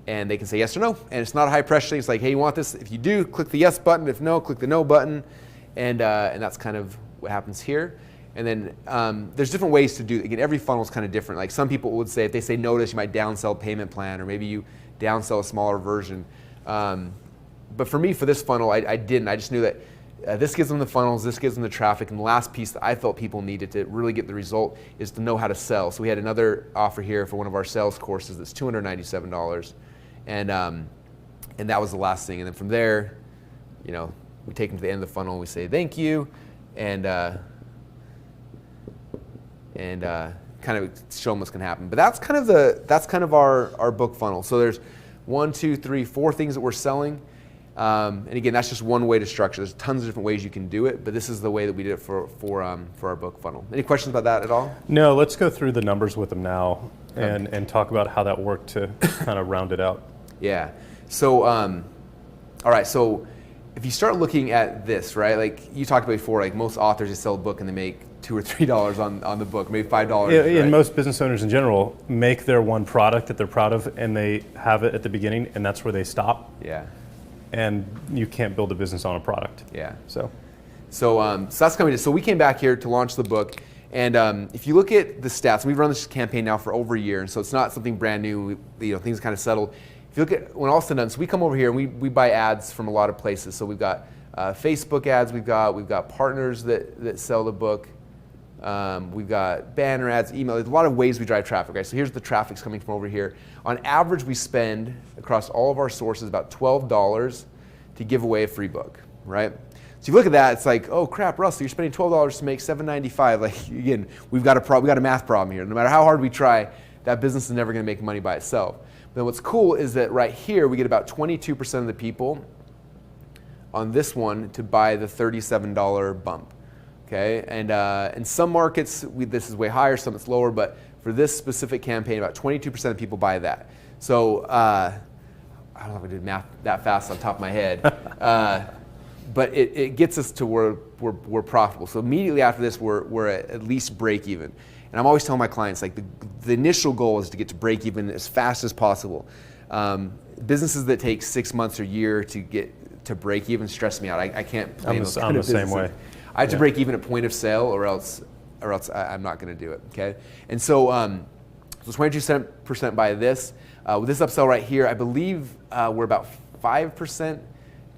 C: And they can say yes or no. And it's not a high pressure thing. It's like, hey, you want this? If you do, click the yes button. If no, click the no button. And that's kind of what happens here. And then there's different ways to do it. Again, every funnel is kind of different. Like some people would say, if they say no to this, you might downsell payment plan, or maybe you downsell a smaller version. But for me, for this funnel, I didn't. I just knew that this gives them the funnels, this gives them the traffic, and the last piece that I felt people needed to really get the result is to know how to sell. So we had another offer here for one of our sales courses that's $297. And that was the last thing. And then from there, we take them to the end of the funnel and we say thank you, and kind of show them what's going to happen. But that's kind of our book funnel. So there's 1, 2, 3, 4 things that we're selling. And again, that's just one way to structure. There's tons of different ways you can do it, but this is the way that we did it for our book funnel. Any questions about that at all?
B: No, let's go through the numbers with them now and talk about how that worked to kind of round it out.
C: Yeah. So, all right. So if you start looking at this, right, like you talked about before, like most authors, they sell a book and they make $2 or $3 on the book, maybe $5.
B: Yeah,
C: right?
B: And most business owners in general make their one product that they're proud of, and they have it at the beginning, and that's where they stop.
C: Yeah.
B: And you can't build a business on a product.
C: Yeah.
B: So
C: that's coming. So we came back here to launch the book, and if you look at the stats, we've run this campaign now for over a year, and so it's not something brand new. Things kind of settled. If you look at when all said and done, so we come over here and we buy ads from a lot of places. So we've got Facebook ads, we've got partners that sell the book, we've got banner ads, email. There's a lot of ways we drive traffic. Right? So here's the traffic's coming from over here. On average, we spend across all of our sources about $12 to give away a free book. Right? So if you look at that, it's like, oh crap, Russell, you're spending $12 to make $7.95. Like again, we've got a math problem here. No matter how hard we try, that business is never going to make money by itself. But what's cool is that right here we get about 22% of the people on this one to buy the $37 bump. Okay, and in some markets this is way higher, some it's lower, but for this specific campaign, about 22% of people buy that. So I don't know if I did math that fast on top of my head, but it gets us to where we're profitable. So immediately after this, we're at least break even. And I'm always telling my clients, like the initial goal is to get to break even as fast as possible. Businesses that take 6 months or a year to get to break even stress me out. I can't play those kind of businesses. I'm the same way. I have to break even at point of sale, or else I'm not going to do it. Okay, and so 22% buy this. With this upsell right here, I believe we're about 5%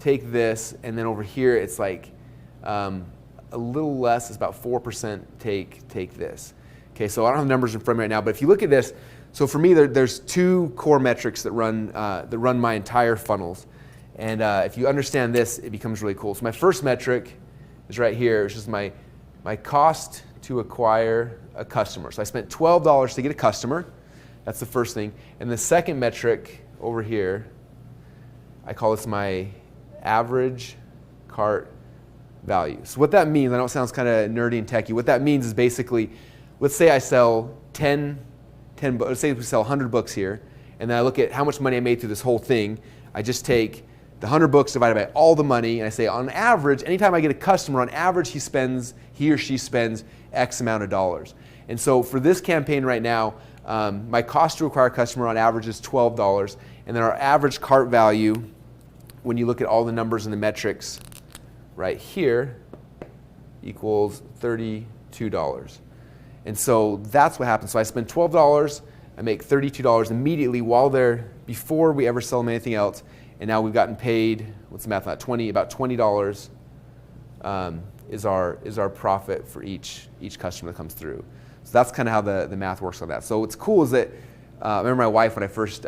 C: take this, and then over here it's like a little less. It's about 4% take this. Okay, so I don't have numbers in front of me right now, but if you look at this, so for me there's 2 core metrics that run my entire funnels, and if you understand this, it becomes really cool. So my first metric is right here. It's just my cost to acquire a customer. So I spent $12 to get a customer. That's the first thing. And the second metric over here, I call this my average cart value. So what that means, I know it sounds kind of nerdy and techy. What that means is basically, let's say I sell 10 books. Let's say we sell 100 books here, and then I look at how much money I made through this whole thing. I just take the 100 books divided by all the money, and I say on average, anytime I get a customer, on average he or she spends X amount of dollars. And so for this campaign right now, my cost to acquire a customer on average is $12, and then our average cart value, when you look at all the numbers and the metrics right here, equals $32. And so that's what happens. So I spend $12 I make $32 immediately before we ever sell them anything else. And now we've gotten paid, what's the math on that? About $20 is our profit for each customer that comes through. So that's kind of how the math works on that. So what's cool is that I remember my wife, when I first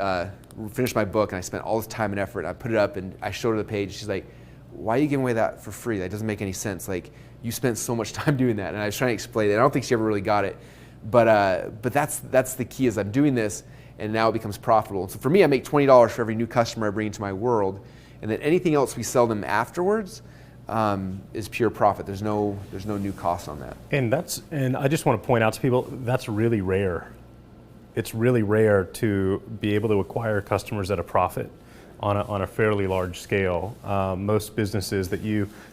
C: finished my book and I spent all this time and effort, I put it up and I showed her the page. She's like, why are you giving away that for free? That doesn't make any sense. Like, you spent so much time doing that. And I was trying to explain it. I don't think she ever really got it. But that's the key, is I'm doing this and now it becomes profitable. So for me, I make $20 for every new customer I bring into my world. And then anything else we sell them afterwards is pure profit. There's no new cost on that.
B: And I just want to point out to people, that's really rare. It's really rare to be able to acquire customers at a profit on a fairly large scale. Most businesses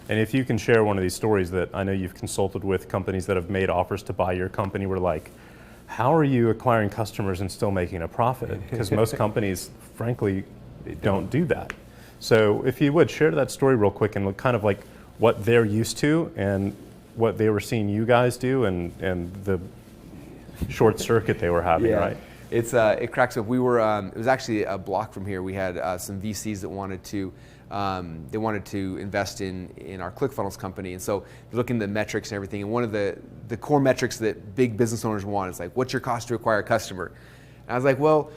B: and if you can share one of these stories that I know you've consulted with companies that have made offers to buy your company, were like, how are you acquiring customers and still making a profit? Because most companies, frankly, don't do that. So if you would, share that story real quick and kind of like what they're used to and what they were seeing you guys do and the short circuit they were having, right?
C: It cracks up. We were it was actually a block from here. We had some VCs that wanted to invest in our ClickFunnels company, and so they're looking at the metrics and everything. And one of the core metrics that big business owners want is like, what's your cost to acquire a customer? And I was like, well,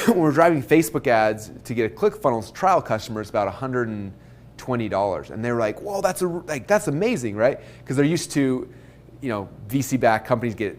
C: when we're driving Facebook ads to get a ClickFunnels trial customer, it's about $120. And they were like, whoa, that's amazing, right? Because they're used to, VC-backed companies get,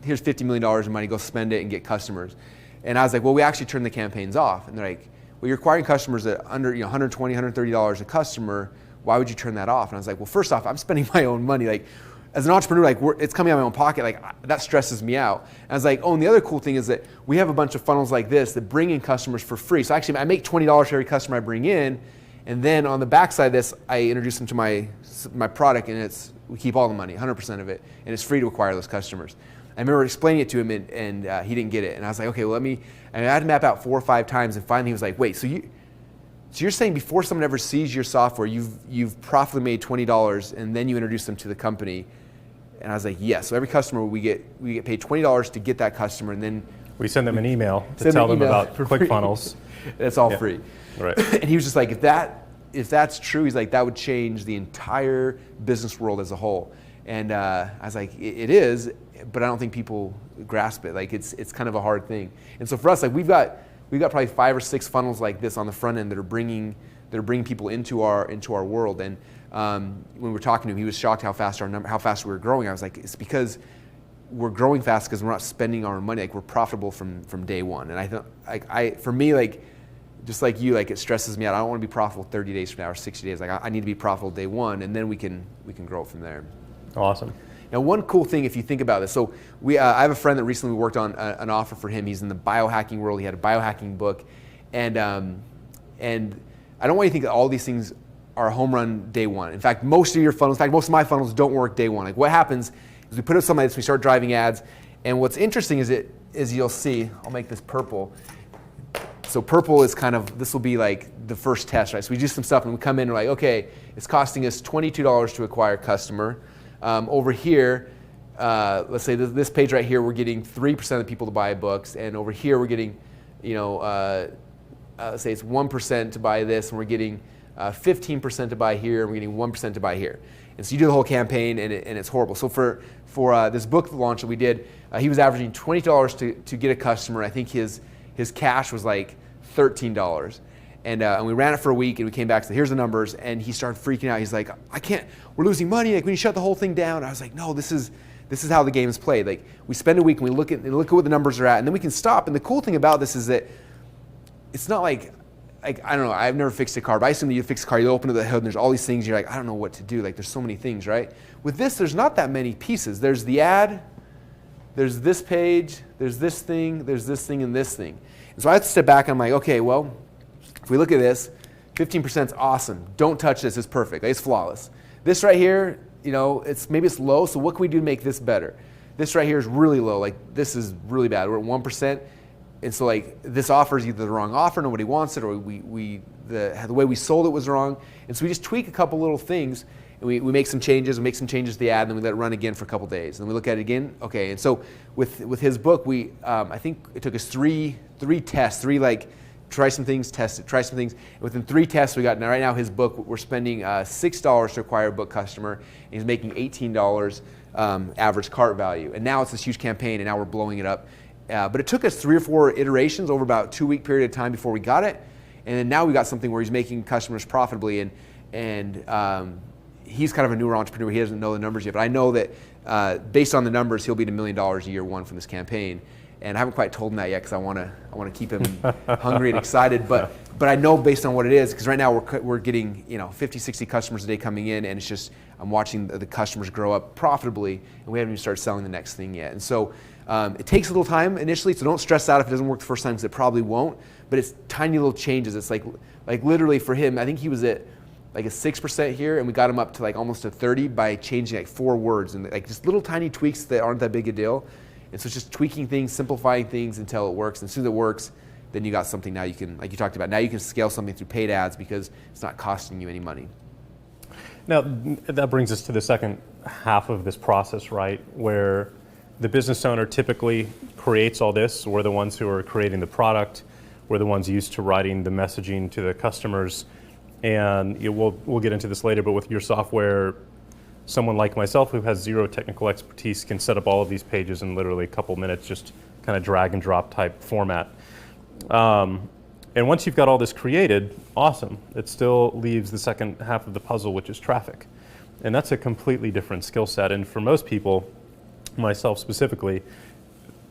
C: here's $50 million in money, go spend it and get customers. And I was like, well, we actually turn the campaigns off. And they're like, well, you're acquiring customers at under $120, $130 a customer. Why would you turn that off? And I was like, well, first off, I'm spending my own money. Like, as an entrepreneur, it's coming out of my own pocket. Like, that stresses me out. And I was like, oh, and the other cool thing is that we have a bunch of funnels like this that bring in customers for free. So actually, I make $20 for every customer I bring in. And then on the backside of this, I introduce them to my product, and we keep all the money, 100% of it, and it's free to acquire those customers. I remember explaining it to him, and he didn't get it. And I was like, okay, well, and I had to map out 4 or 5 times, and finally he was like, wait, so you're saying before someone ever sees your software, you've profitably made $20, and then you introduce them to the company? And I was like, yes. So every customer, we get paid $20 to get that customer, and then
B: we send them an email to tell them about ClickFunnels.
C: It's all free.
B: Right.
C: And he was just like, if that's true, he's like, that would change the entire business world as a whole. And I was like, it is, but I don't think people grasp it. Like, it's kind of a hard thing. And so for us, like, we've got probably 5 or 6 funnels like this on the front end that are bringing people into our world. And when we were talking to him, he was shocked how fast we were growing. I was like, it's because we're growing fast because we're not spending our money. Like, we're profitable from day one. And I thought, for me, like, just like you, like, it stresses me out. I don't want to be profitable 30 days from now or 60 days. Like, I need to be profitable day one, and then we can grow from there.
B: Awesome.
C: Now, one cool thing, if you think about this, so I have a friend that recently worked on an offer for him. He's in the biohacking world. He had a biohacking book, and I don't want you to think that all these things are a home run day one. In fact, most of my funnels don't work day one. Like, what happens is we put up something like this, we start driving ads, and what's interesting is you'll see, I'll make this purple. So purple is this will be like the first test, right? So we do some stuff and we come in and we're like, okay, it's costing us $22 to acquire a customer. Over here, let's say this page right here, we're getting 3% of the people to buy books. And over here, we're getting, let's say it's 1% to buy this, and we're getting 15% to buy here, and we're getting 1% to buy here. And so you do the whole campaign, and it's horrible. So for this book launch that we did, he was averaging $20 to get a customer. I think his cash was like $13. And we ran it for a week, and we came back and said, here's the numbers. And he started freaking out. He's like, we're losing money. Like, when you shut the whole thing down. I was like, no, this is how the game is played. Like, we spend a week and we look at what the numbers are at, and then we can stop. And the cool thing about this is that it's not like, I don't know, I've never fixed a car, but I assume that you fix a car, you open to the hood, and there's all these things, you're like, I don't know what to do. Like, there's so many things, right? With this, there's not that many pieces. There's the ad, there's this page, there's this thing, and this thing. And so I have to step back, and I'm like, okay, well, if we look at this, 15% is awesome. Don't touch this, it's perfect. Like, it's flawless. This right here, maybe it's low, so what can we do to make this better? This right here is really low. Like, this is really bad. We're at 1%. And so, like, this offer is either the wrong offer, nobody wants it, or the way we sold it was wrong. And so we just tweak a couple little things, and we make some changes, to the ad, and then we let it run again for a couple days. And then we look at it again, okay. And so with his book, I think it took us three tests, try some things, test it, try some things. And within 3 tests we got, now right now his book, we're spending $6 to acquire a book customer, and he's making $18 average cart value. And now it's this huge campaign, and now we're blowing it up. But it took us 3 or 4 iterations over about a 2-week period of time before we got it. And then now we got something where he's making customers profitably, and he's kind of a newer entrepreneur. He doesn't know the numbers yet, but I know that based on the numbers, he'll be $1 million a year one from this campaign. And I haven't quite told him that yet because I want to keep him hungry and excited. But I know based on what it is, because right now we're getting 50, 60 customers a day coming in, and it's just I'm watching the customers grow up profitably, and we haven't even started selling the next thing yet. And so it takes a little time initially, so don't stress out if it doesn't work the first time, because it probably won't. But it's tiny little changes. It's like literally for him, I think he was at like a 6% here, and we got him up to like almost a 30 by changing like 4 words and like just little tiny tweaks that aren't that big a deal. And so it's just tweaking things, simplifying things until it works. And as soon as it works, then you got something now you can, like you talked about, now you can scale something through paid ads because it's not costing you any money.
B: Now, that brings us to the second half of this process, right? Where the business owner typically creates all this. We're the ones who are creating the product. We're the ones used to writing the messaging to the customers. And we'll get into this later, but with your software, someone like myself who has zero technical expertise can set up all of these pages in literally a couple minutes, just kind of drag and drop type format. And once you've got all this created, awesome. It still leaves the second half of the puzzle, which is traffic. And that's a completely different skill set. And for most people, myself specifically,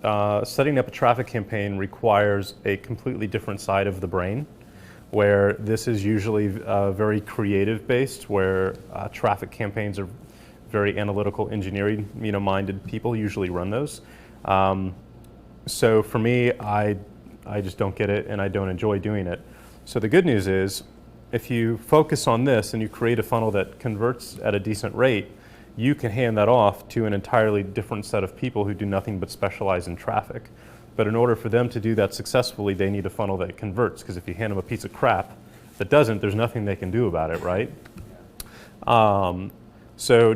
B: setting up a traffic campaign requires a completely different side of the brain, where this is usually very creative based, where traffic campaigns are very analytical, engineering minded people usually run those. So for me, I just don't get it, and I don't enjoy doing it. So the good news is, if you focus on this and you create a funnel that converts at a decent rate, you can hand that off to an entirely different set of people who do nothing but specialize in traffic. But in order for them to do that successfully, they need a funnel that converts, because if you hand them a piece of crap that doesn't, there's nothing they can do about it, right? So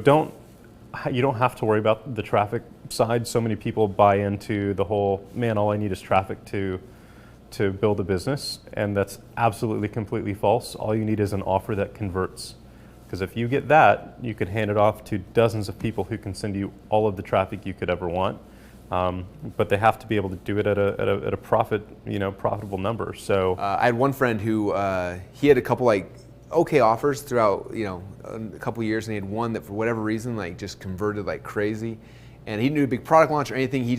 B: you don't have to worry about the traffic side. So many people buy into the whole, man, all I need is traffic to build a business, and that's absolutely completely false. All you need is an offer that converts. Because if you get that, you can hand it off to dozens of people who can send you all of the traffic you could ever want. But they have to be able to do it at a profitable number. So
C: I had one friend who he had a couple okay offers throughout a couple years, and he had one that for whatever reason just converted like crazy. And he didn't do a big product launch or anything. He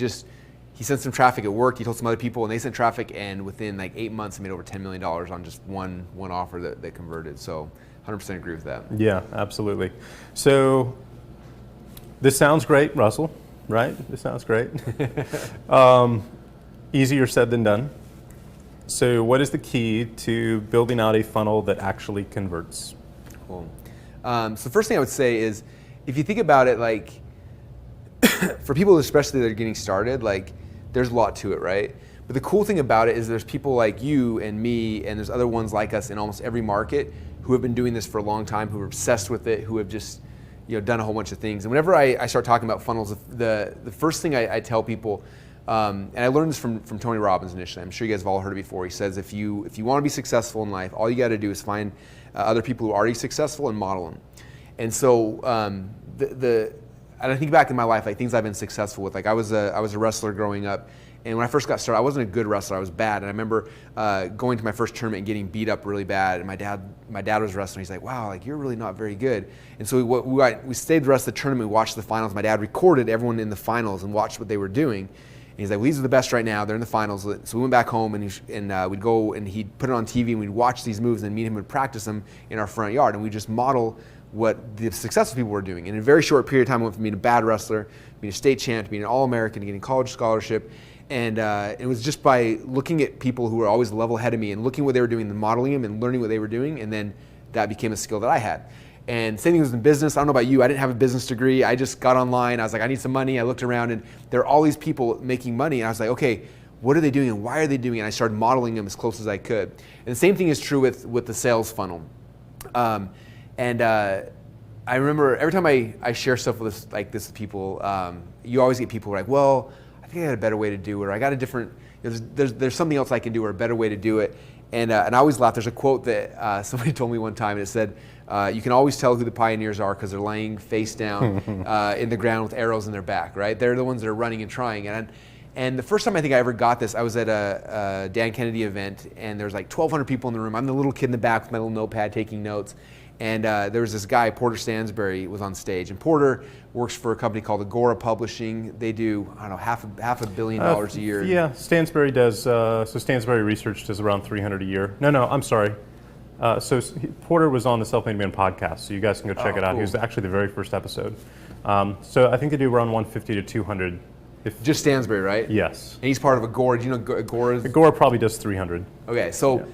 C: sent some traffic at work. He told some other people, and they sent traffic, and within 8 months, he made over $10 million on just one offer that converted. So 100% agree with that.
B: Yeah, absolutely. So this sounds great, Russell. Right? This sounds great. Easier said than done. So what is the key to building out a funnel that actually converts?
C: Cool. So the first thing I would say is, if you think about it, for people especially that are getting started, there's a lot to it, right? But the cool thing about it is there's people like you and me, and there's other ones like us in almost every market who have been doing this for a long time, who are obsessed with it, who have just done a whole bunch of things. And whenever I start talking about funnels, the first thing I tell people, and I learned this from Tony Robbins initially. I'm sure you guys have all heard it before. He says if you want to be successful in life, all you got to do is find other people who are already successful and model them. And so and I think back in my life, things I've been successful with. I was a wrestler growing up. And when I first got started, I wasn't a good wrestler. I was bad. And I remember going to my first tournament and getting beat up really bad. And my dad was wrestling. He's like, wow, you're really not very good. And so we stayed the rest of the tournament. We watched the finals. My dad recorded everyone in the finals and watched what they were doing. And he's like, well, these are the best right now. They're in the finals. So we went back home, and we'd go, and he'd put it on TV, and we'd watch these moves, and me and him would practice them in our front yard. And we'd just model what the successful people were doing. And in a very short period of time, I went from being a bad wrestler, being a state champ, being an All-American, getting a college scholarship. And it was just by looking at people who were always a level ahead of me and looking what they were doing and modeling them and learning what they were doing, and then that became a skill that I had. And same thing was in business. I don't know about you. I didn't have a business degree. I just got online. I was like, I need some money. I looked around, and there are all these people making money. And I was like, okay, what are they doing and why are they doing it? And I started modeling them as close as I could. And the same thing is true with the sales funnel. I remember every time I share stuff with this with people, you always get people like, well, I think I got a better way to do it, or I got a different, there's something else I can do, or a better way to do it. And I always laugh. There's a quote that somebody told me one time, and it said, you can always tell who the pioneers are because they're laying face down in the ground with arrows in their back, right? They're the ones that are running and trying. And the first time I think I ever got this, I was at a Dan Kennedy event, and there was like 1,200 people in the room. I'm the little kid in the back with my little notepad taking notes. And there was this guy, Porter Stansberry, was on stage. And Porter works for a company called Agora Publishing. They do, I don't know, half $1 billion a year.
B: Yeah, Stansberry does, so Stansberry Research does around 300 a year. No, I'm sorry. Porter was on the Self-Made Man podcast, so you guys can go check it out. Cool. He was actually the very first episode. So I think they do around 150 to 200.
C: Just Stansberry, right?
B: Yes.
C: And he's part of Agora. Do you know Agora?
B: Agora probably does 300.
C: Okay, so... Yeah.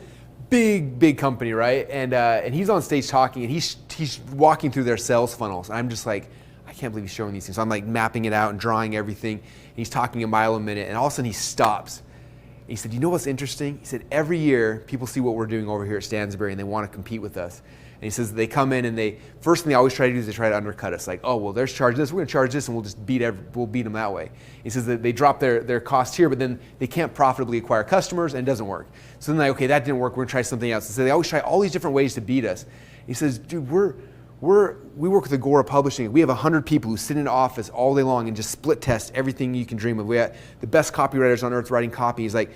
C: Big company, right? And he's on stage talking, and he's walking through their sales funnels. And I'm just like, I can't believe he's showing these things. So I'm like mapping it out and drawing everything. And he's talking a mile a minute, and all of a sudden he stops. And he said, you know what's interesting? He said, every year people see what we're doing over here at Stansberry, and they want to compete with us. And he says they come in, and first thing they always try to do is they try to undercut us. Like, oh, well, they're charging this, we're going to charge this, and we'll just beat them that way. He says that they drop their cost here, but then they can't profitably acquire customers, and it doesn't work. So then okay, that didn't work, we're going to try something else. So they always try all these different ways to beat us. He says, dude, we work with Agora Publishing. We have 100 people who sit in an office all day long and just split test everything you can dream of. We have the best copywriters on earth writing copy. He's like,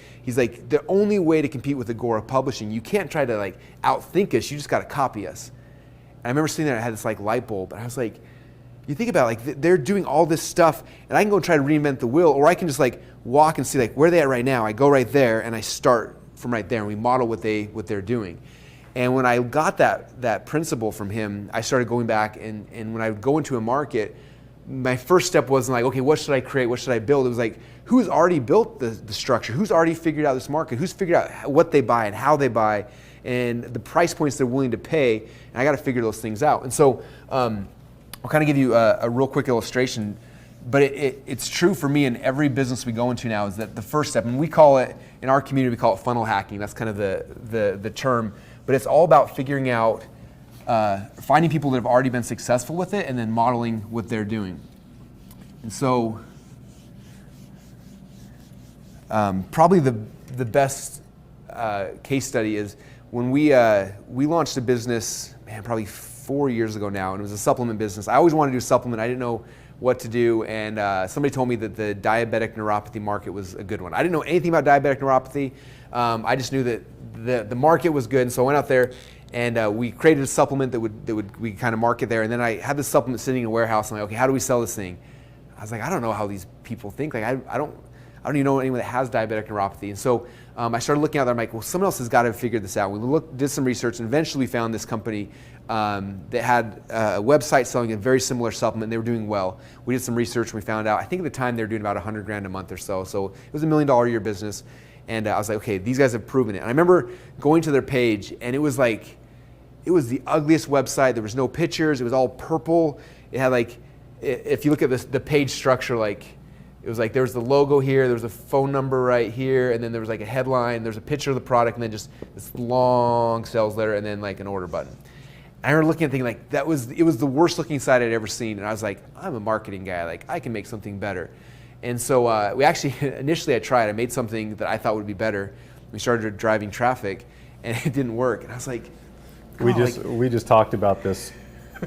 C: the only way to compete with Agora Publishing, you can't try to like outthink us, you just got to copy us. And I remember sitting there, I had this like light bulb, and I was like, you think about it, like they're doing all this stuff, and I can go try to reinvent the wheel, or I can just like walk and see like where are they at right now. I go right there and I start from right there, and we model what they're doing. And when I got that principle from him, I started going back, and when I would go into a market, my first step wasn't like, okay, what should I create? What should I build? It was like, who's already built the structure? Who's already figured out this market? Who's figured out what they buy and how they buy and the price points they're willing to pay? And I got to figure those things out. And so I'll kind of give you a real quick illustration. But it's true for me in every business we go into now is that the first step, and we call it, in our community, we call it funnel hacking. That's kind of the term. But it's all about figuring out, finding people that have already been successful with it and then modeling what they're doing. And so probably the best case study is when we launched a business, probably 4 years ago now, and it was a supplement business. I always wanted to do a supplement. I didn't know what to do, and somebody told me that the diabetic neuropathy market was a good one. I didn't know anything about diabetic neuropathy. I just knew that the market was good, and so I went out there and we created a supplement that we kind of market there. And then I had this supplement sitting in a warehouse. And I'm like, okay, how do we sell this thing? I was like, I don't know how these people think. Like, I don't even know anyone that has diabetic neuropathy. And so I started looking out there. I'm like, well, someone else has got to figure this out. We did some research, and eventually found this company that had a website selling a very similar supplement. They were doing well. We did some research, and we found out, I think at the time they were doing about $100,000 a month or so. So it was $1 million a year business. And I was like, okay, these guys have proven it. And I remember going to their page, and it was the ugliest website. There was no pictures. It was all purple. It had like, if you look at the page structure, like, it was like there was the logo here, there was a phone number right here, and then there was like a headline, there's a picture of the product, and then just this long sales letter, and then like an order button. I remember looking at thinking like it was the worst looking site I'd ever seen, and I was like, I'm a marketing guy, like I can make something better. And so we actually, initially I made something that I thought would be better. We started driving traffic, and it didn't work. And I was like,
B: we just talked about this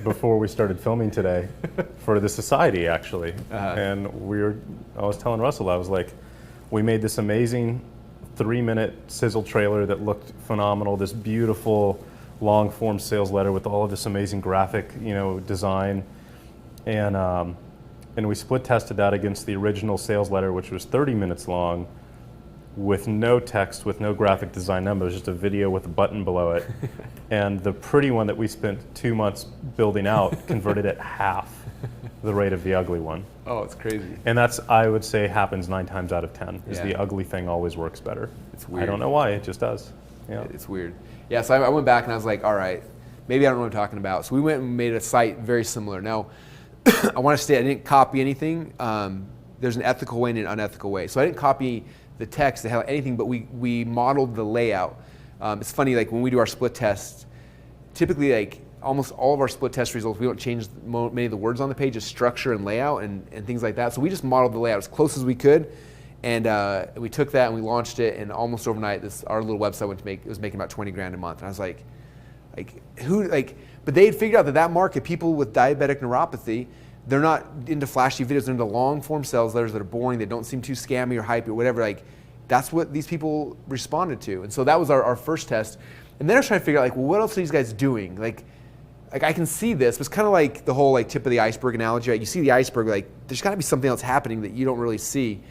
B: before we started filming today for the society, actually. And I was telling Russell, I was like, we made this amazing 3-minute sizzle trailer that looked phenomenal, this beautiful long form sales letter with all of this amazing graphic, design. And we split tested that against the original sales letter, which was 30 minutes long, with no text, with no graphic design number. It was just a video with a button below it. And the pretty one that we spent 2 months building out converted at half the rate of the ugly one.
C: Oh, it's crazy.
B: And that's, I would say, happens 9 times out of 10, is the ugly thing always works better.
C: It's weird.
B: I don't know why, it just does. Yeah.
C: It's weird. Yeah, so I went back and I was like, all right, maybe I don't know what I'm talking about. So we went and made a site very similar. Now, I want to say I didn't copy anything. There's an ethical way and an unethical way. So I didn't copy the text, the hell, anything, but we modeled the layout. It's funny, like when we do our split tests, typically like almost all of our split test results, we don't change many of the words on the page, just structure and layout and things like that. So we just modeled the layout as close as we could. And we took that and we launched it, and almost overnight, our little website was making about 20 grand a month. And I was like, but they had figured out that market, people with diabetic neuropathy, they're not into flashy videos, they're into long form sales letters that are boring, that don't seem too scammy or hypey or whatever. Like, that's what these people responded to. And so that was our first test. And then I was trying to figure out, well, what else are these guys doing? Like I can see this, but it's kind of like the whole tip of the iceberg analogy. Right? You see the iceberg, there's got to be something else happening that you don't really see.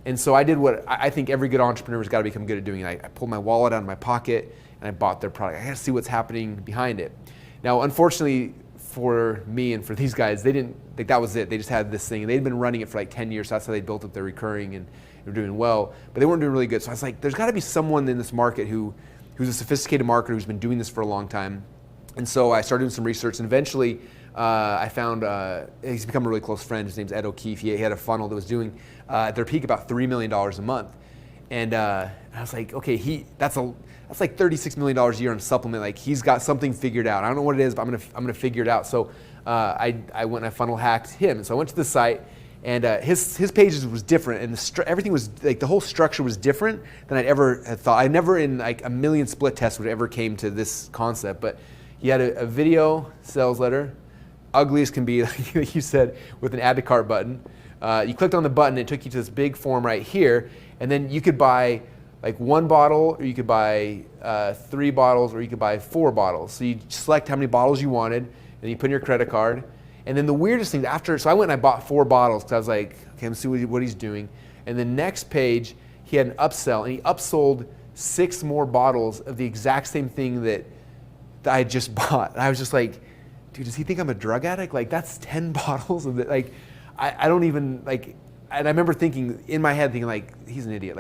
C: And so I did what I think every good entrepreneur has got to become good at doing. I pulled my wallet out of my pocket and I bought their product. I got to see what's happening behind it. Now, unfortunately for me and for these guys, they didn't think that was it. They just had this thing, and they'd been running it for 10 years. So that's how they built up their recurring, and they were doing well, but they weren't doing really good. So I was like, there's got to be someone in this market who's a sophisticated marketer who's been doing this for a long time. And so I started doing some research, and eventually I found, he's become a really close friend. His name's Ed O'Keefe. He had a funnel that was doing, at their peak, about $3 million a month. And I was like, okay, that's like $36 million a year on supplement. He's got something figured out. I don't know what it is, but I'm gonna figure it out. So I went and I funnel hacked him. And so I went to the site, and his pages was different, and everything was the whole structure was different than I'd ever had thought. I never in a million split tests would ever came to this concept. But he had a video sales letter, ugly as can be, like you said, with an add to cart button. You clicked on the button, it took you to this big form right here, and then you could buy one bottle, or you could buy 3 bottles, or you could buy 4 bottles. So you select how many bottles you wanted, and you put in your credit card. And then the weirdest thing, so I went and I bought 4 bottles, because I was like, okay, let's see what he's doing. And the next page, he had an upsell, and he upsold 6 more bottles of the exact same thing that I had just bought. And I was just like, dude, does he think I'm a drug addict? That's 10 bottles of it. I don't even, and I remember thinking, in my head, he's an idiot.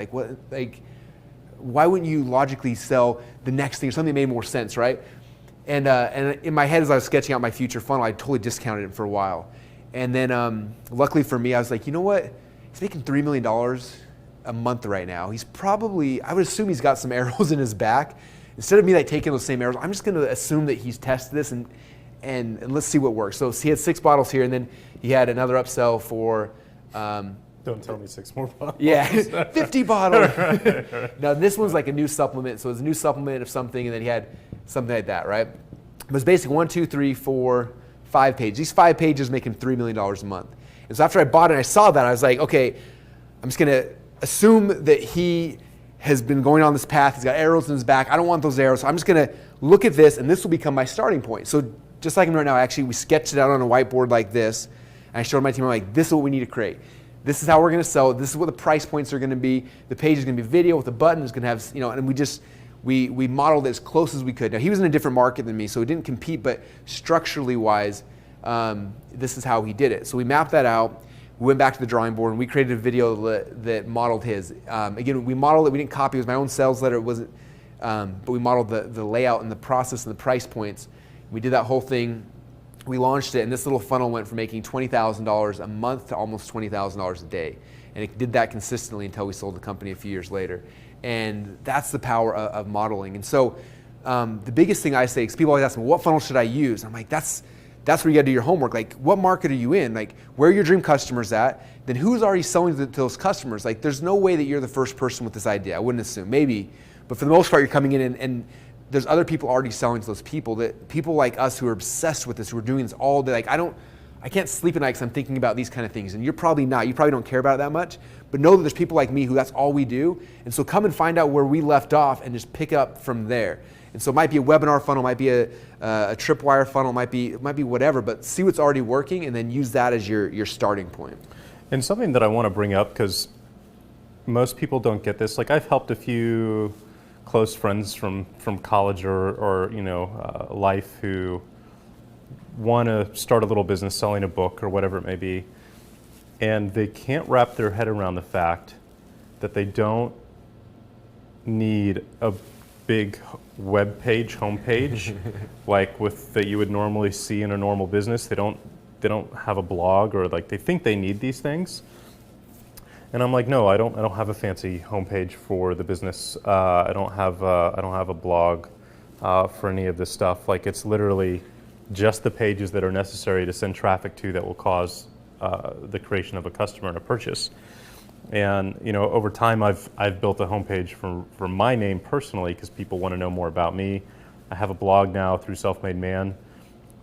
C: Why wouldn't you logically sell the next thing or something that made more sense, right? And in my head, as I was sketching out my future funnel, I totally discounted it for a while. And then luckily for me, I was like, you know what? He's making $3 million a month right now. He's probably, I would assume he's got some arrows in his back. Instead of me taking those same arrows, I'm just gonna assume that he's tested this and let's see what works. So he had 6 bottles here, and then he had another upsell for,
B: don't tell me 6 more bottles.
C: Yeah, 50 bottles. Now this one's a new supplement, so it's a new supplement of something, and then he had something like that, right? But it's basically 1, 2, 3, 4, 5 pages. These 5 pages make him $3 million a month. And so after I bought it and I saw that, I was like, okay, I'm just gonna assume that he has been going on this path. He's got arrows in his back. I don't want those arrows, so I'm just gonna look at this, and this will become my starting point. So just like right now, we sketched it out on a whiteboard like this, and I showed my team, I'm like, this is what we need to create. This is how we're going to sell it. This is what the price points are going to be. The page is going to be video with a button. It's going to have, and we modeled it as close as we could. Now, he was in a different market than me, so he didn't compete, but structurally wise, this is how he did it. So we mapped that out. We went back to the drawing board, and we created a video that modeled his. Again, we modeled it. We didn't copy. It was my own sales letter. It wasn't, but we modeled the layout and the process and the price points. We did that whole thing. We launched it, and this little funnel went from making $20,000 a month to almost $20,000 a day. And it did that consistently until we sold the company a few years later. And that's the power of modeling. And so the biggest thing I say, because people always ask me, what funnel should I use? I'm like, that's where you got to do your homework. What market are you in? Where are your dream customers at? Then who's already selling to those customers? There's no way that you're the first person with this idea. I wouldn't assume. Maybe. But for the most part, you're coming in and there's other people already selling to those people, that people like us who are obsessed with this, who are doing this all day. I can't sleep at night because I'm thinking about these kind of things. And you're probably not. You probably don't care about it that much. But know that there's people like me who that's all we do. And so come and find out where we left off and just pick up from there. And so it might be a webinar funnel, might be a tripwire funnel, might be whatever. But see what's already working and then use that as your starting point. And
B: something that I want to bring up, because most people don't get this. I've helped a few close friends from college or life who want to start a little business selling a book or whatever it may be, and they can't wrap their head around the fact that they don't need a big web page, homepage, that you would normally see in a normal business. They don't have a blog, or they think they need these things. And I'm like, no, I don't have a fancy homepage for the business. I don't have a blog for any of this stuff. It's literally just the pages that are necessary to send traffic to that will cause the creation of a customer and a purchase. And over time, I've built a homepage for my name personally because people want to know more about me. I have a blog now through Self-Made Man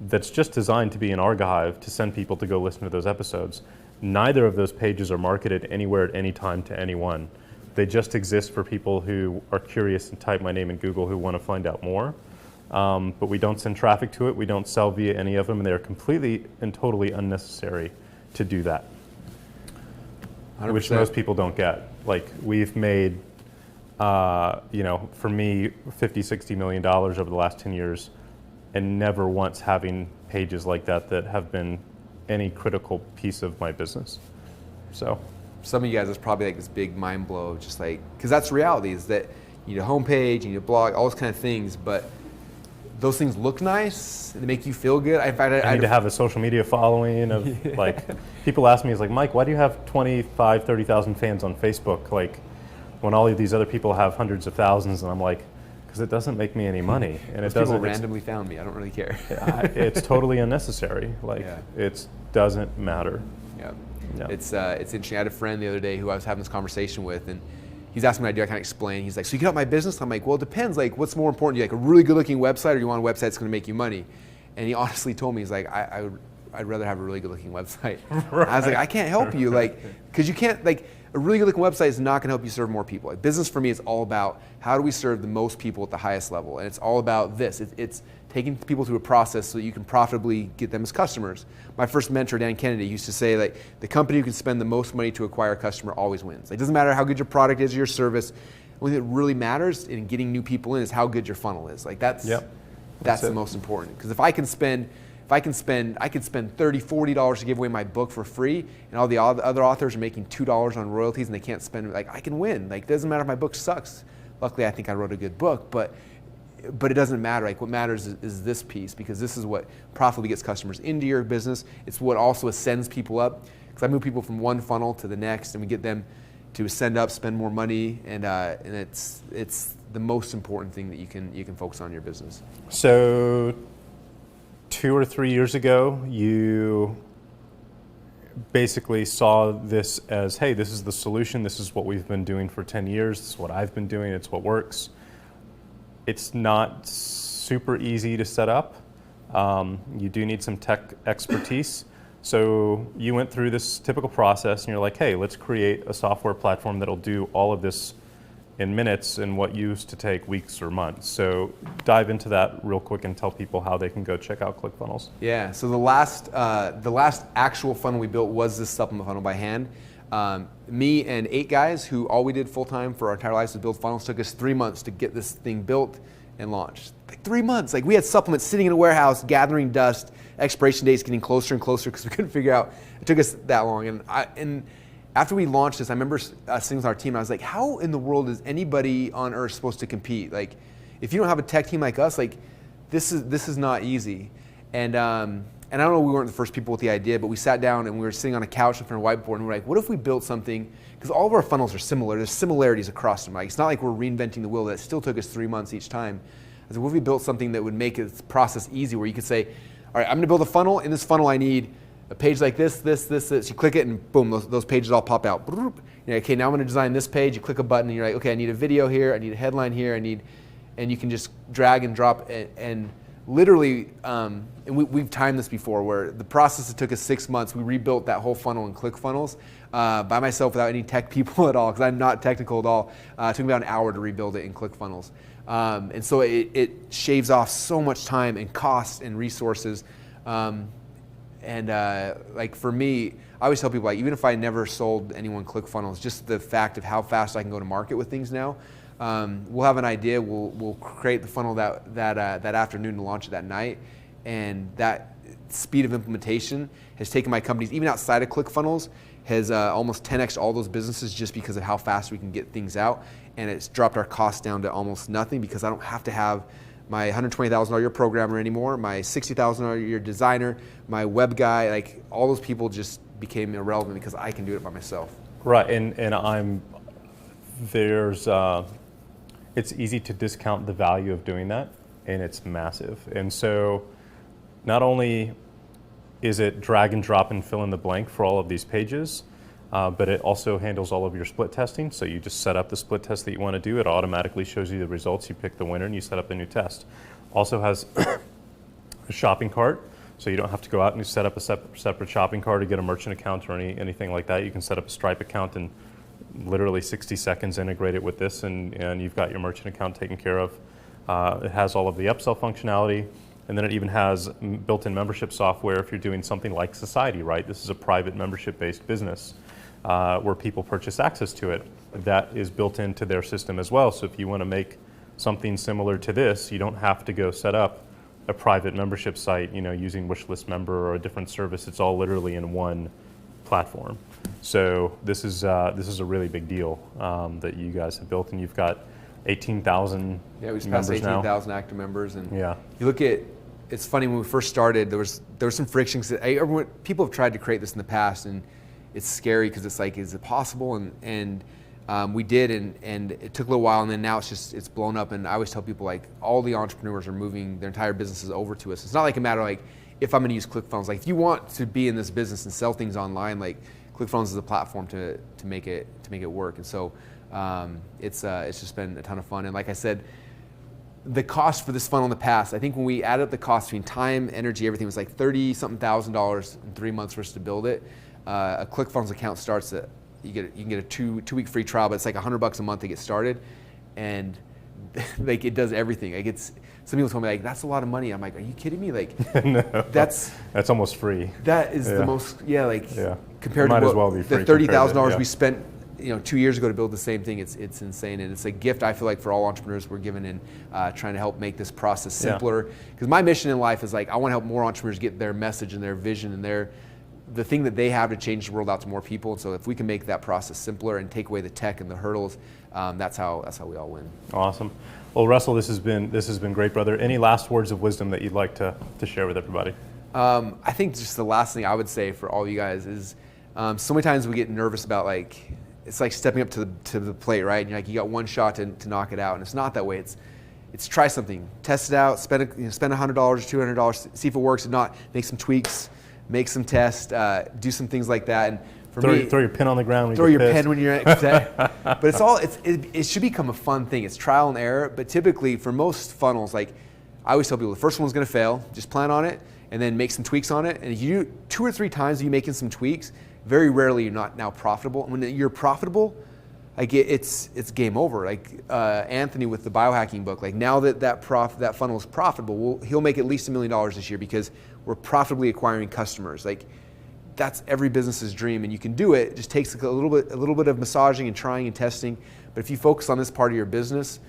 B: that's just designed to be an archive to send people to go listen to those episodes. Neither of those pages are marketed anywhere at any time to anyone. They just exist for people who are curious and type my name in Google who want to find out more. But we don't send traffic to it. We don't sell via any of them, and they're completely and totally unnecessary to do that. 100%. Which most people don't get. Like, we've made, for me, $50-60 million over the last 10 years, and never once having pages like that have been any critical piece of my business. So
C: some of you guys, it's probably like this big mind blow, just like, because that's reality, is that you need a homepage, you need a blog, all those kind of things, but those things look nice, they make you feel good. I
B: need to have a social media following of like, people ask me, it's like, Mike, why do you have 25, 30,000 fans on Facebook? Like, when all of these other people have hundreds of thousands, and I'm like, because it doesn't make me any money. And
C: it doesn't. People randomly found me. I don't really care.
B: It's totally unnecessary. Like, it doesn't matter.
C: Yeah. No. It's interesting. I had a friend the other day who I was having this conversation with, and he's asking me, I kind of explain. He's like, so you got my business? I'm like, well, it depends. Like, what's more important? Do you like a really good-looking website, or you want a website that's going to make you money? And he honestly told me, he's like, I'd rather have a really good-looking website. Right. I was like, I can't help you, like, because you can't, like, a really good-looking website is not going to help you serve more people. Like, business for me is all about how do we serve the most people at the highest level, and it's all about this. It's taking people through a process so that you can profitably get them as customers. My first mentor, Dan Kennedy, used to say, like, the company who can spend the most money to acquire a customer always wins. Like, it doesn't matter how good your product is or your service. The only thing that really matters in getting new people in is how good your funnel is. Like, that's the most important. Because if I could spend $30, $40 to give away my book for free, and all the other authors are making $2 on royalties and they can't spend, like, I can win. Like, it doesn't matter if my book sucks. Luckily, I think I wrote a good book, but it doesn't matter. Like, what matters is this piece, because this is what profitably gets customers into your business. It's what also ascends people up. Because I move people from one funnel to the next, and we get them to ascend up, spend more money, and it's the most important thing that you can focus on in your business.
B: So 2 or 3 years ago, you basically saw this as, hey, this is the solution. This is what we've been doing for 10 years. This is what I've been doing. It's what works. It's not super easy to set up. You do need some tech expertise. So you went through this typical process, and you're like, hey, let's create a software platform that'll do all of this in minutes in what used to take weeks or months. So dive into that real quick and tell people how they can go check out ClickFunnels.
C: Yeah, so the last actual funnel we built was this supplement funnel by hand. Me and 8 guys who all we did full time for our entire lives was build funnels. Took us 3 months to get this thing built and launched. Like 3 months. Like, we had supplements sitting in a warehouse, gathering dust, expiration dates getting closer and closer because we couldn't figure out. It took us that long. And after we launched this, I remember sitting with our team, and I was like, how in the world is anybody on earth supposed to compete? Like, if you don't have a tech team like us, like, this is not easy. And I don't know, we weren't the first people with the idea, but we sat down and we were sitting on a couch in front of a whiteboard, and we were like, what if we built something, because all of our funnels are similar, there's similarities across them. Like, it's not like we're reinventing the wheel. That still took us 3 months each time. I said, what if we built something that would make this process easy, where you could say, all right, I'm gonna build a funnel. In this funnel, I need a page like this. You click it, and boom, those pages all pop out. You're like, okay, now I'm gonna design this page. You click a button, and you're like, okay, I need a video here, I need a headline here, and you can just drag and drop and literally, and we've timed this before, where the process that took us 6 months, we rebuilt that whole funnel in ClickFunnels by myself without any tech people at all, because I'm not technical at all. It took me about an hour to rebuild it in ClickFunnels. And so it shaves off so much time and cost and resources. Like, for me, I always tell people, like, even if I never sold anyone ClickFunnels, just the fact of how fast I can go to market with things now. We'll have an idea. We'll create the funnel that afternoon and launch it that night, and that speed of implementation has taken my companies, even outside of ClickFunnels, has almost 10x all those businesses, just because of how fast we can get things out, and it's dropped our costs down to almost nothing, because I don't have to have my $120,000 a year programmer anymore, my $60,000 a year designer, my web guy. Like, all those people just became irrelevant because I can do it by myself.
B: Right, and it's easy to discount the value of doing that, and it's massive. And so not only is it drag and drop and fill in the blank for all of these pages, but it also handles all of your split testing. So you just set up the split test that you want to do. It automatically shows you the results. You pick the winner and you set up a new test. Also has a shopping cart, so you don't have to go out and set up a separate shopping cart to get a merchant account or anything like that. You can set up a Stripe account in literally 60 seconds, integrate it with this, and you've got your merchant account taken care of. It has all of the upsell functionality. And then it even has built-in membership software if you're doing something like Society, right? This is a private membership-based business where people purchase access to it. That is built into their system as well. So if you want to make something similar to this, you don't have to go set up a private membership site, using Wishlist Member or a different service. It's all literally in one platform. So this is a really big deal that you guys have built, and you've got 18,000
C: Yeah, we just passed
B: members now.
C: 18,000 active members, and
B: Yeah.
C: you look at. It's funny, when we first started, there was some frictions. People have tried to create this in the past, and it's scary because it's like, is it possible? And we did, and it took a little while, and then now it's blown up. And I always tell people, like, all the entrepreneurs are moving their entire businesses over to us. It's not like a matter of, like, if I'm going to use ClickFunnels. Like, if you want to be in this business and sell things online, like, ClickFunnels is a platform to make it work. And so it's just been a ton of fun. And like I said, the cost for this funnel in the past, I think when we added up the cost between time, energy, everything, was like $30-something thousand in 3 months for us to build it. A ClickFunnels account starts at, you can get a two-week free trial, but it's like $100 a month to get started, and like it does everything. Like some people told me, like, that's a lot of money. I'm like, are you kidding me? Like,
B: No,
C: that's
B: almost free.
C: That is the most, compared
B: Might
C: to
B: as well be
C: the
B: free
C: $30,000
B: yeah.
C: we spent 2 years ago to build the same thing. It's insane, and it's a gift, I feel like, for all entrepreneurs we're given in trying to help make this process simpler. Because my mission in life is, like, I want to help more entrepreneurs get their message and their vision and the thing that they have to change the world out to more people. And so if we can make that process simpler and take away the tech and the hurdles, that's how we all win.
B: Awesome. Well, Russell, this has been great, brother. Any last words of wisdom that you'd like to share with everybody?
C: I think just the last thing I would say for all you guys is, so many times we get nervous about, like, it's like stepping up to the plate, right? And you're like, you got one shot to knock it out, and it's not that way. It's try something, test it out, spend $100 or $200, see if it works. If not, make some tweaks, make some tests, do some things like that. And for me,
B: throw your pen on the ground.
C: Throw your pen when you're upset. But it should become a fun thing. It's trial and error. But typically, for most funnels, like, I always tell people, the first one's going to fail. Just plan on it, and then make some tweaks on it. And if you do 2 or 3 times, you making some tweaks, very rarely you're not now profitable. And when you're profitable, like, it's game over. Like Anthony with the biohacking book, like, now that funnel is profitable, he'll make at least $1 million this year because we're profitably acquiring customers. Like, that's every business's dream, and you can do it. It just takes a little bit of massaging and trying and testing. But if you focus on this part of your business,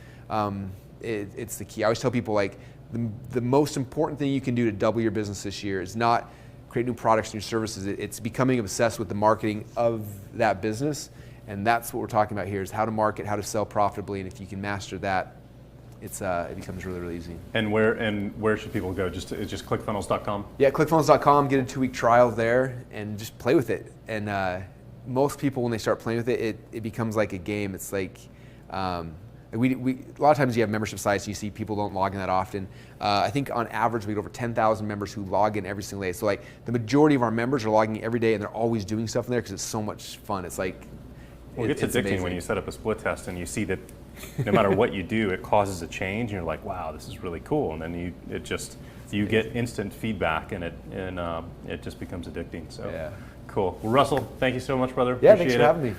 C: it's the key. I always tell people, like, the most important thing you can do to double your business this year is not create new products, new services. It's becoming obsessed with the marketing of that business. And that's what we're talking about here, is how to market, how to sell profitably. And if you can master that, it becomes really, really easy.
B: And where should people go? It's just clickfunnels.com?
C: Yeah, clickfunnels.com, get a 2-week trial there and just play with it. And most people, when they start playing with it, it becomes like a game. It's like, we a lot of times you have membership sites, you see people don't log in that often. I think on average we get over 10,000 members who log in every single day. So, like, the majority of our members are logging in every day, and they're always doing stuff in there because it's so much fun. It's like,
B: well, it gets addicting amazing when you set up a split test and you see that no matter what you do, it causes a change, and you're like, wow, this is really cool. And then you get instant feedback, and it just becomes addicting. So
C: yeah.
B: Cool. Well, Russell, thank you so much, brother.
C: Yeah,
B: Appreciate
C: thanks for having me.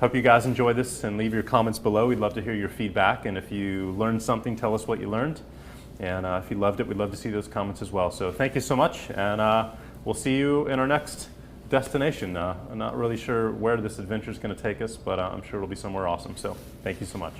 B: Hope you guys enjoy this, and leave your comments below. We'd love to hear your feedback, and if you learned something, tell us what you learned. And if you loved it, we'd love to see those comments as well. So thank you so much, and we'll see you in our next destination. I'm not really sure where this adventure is going to take us, but I'm sure it'll be somewhere awesome. So thank you so much.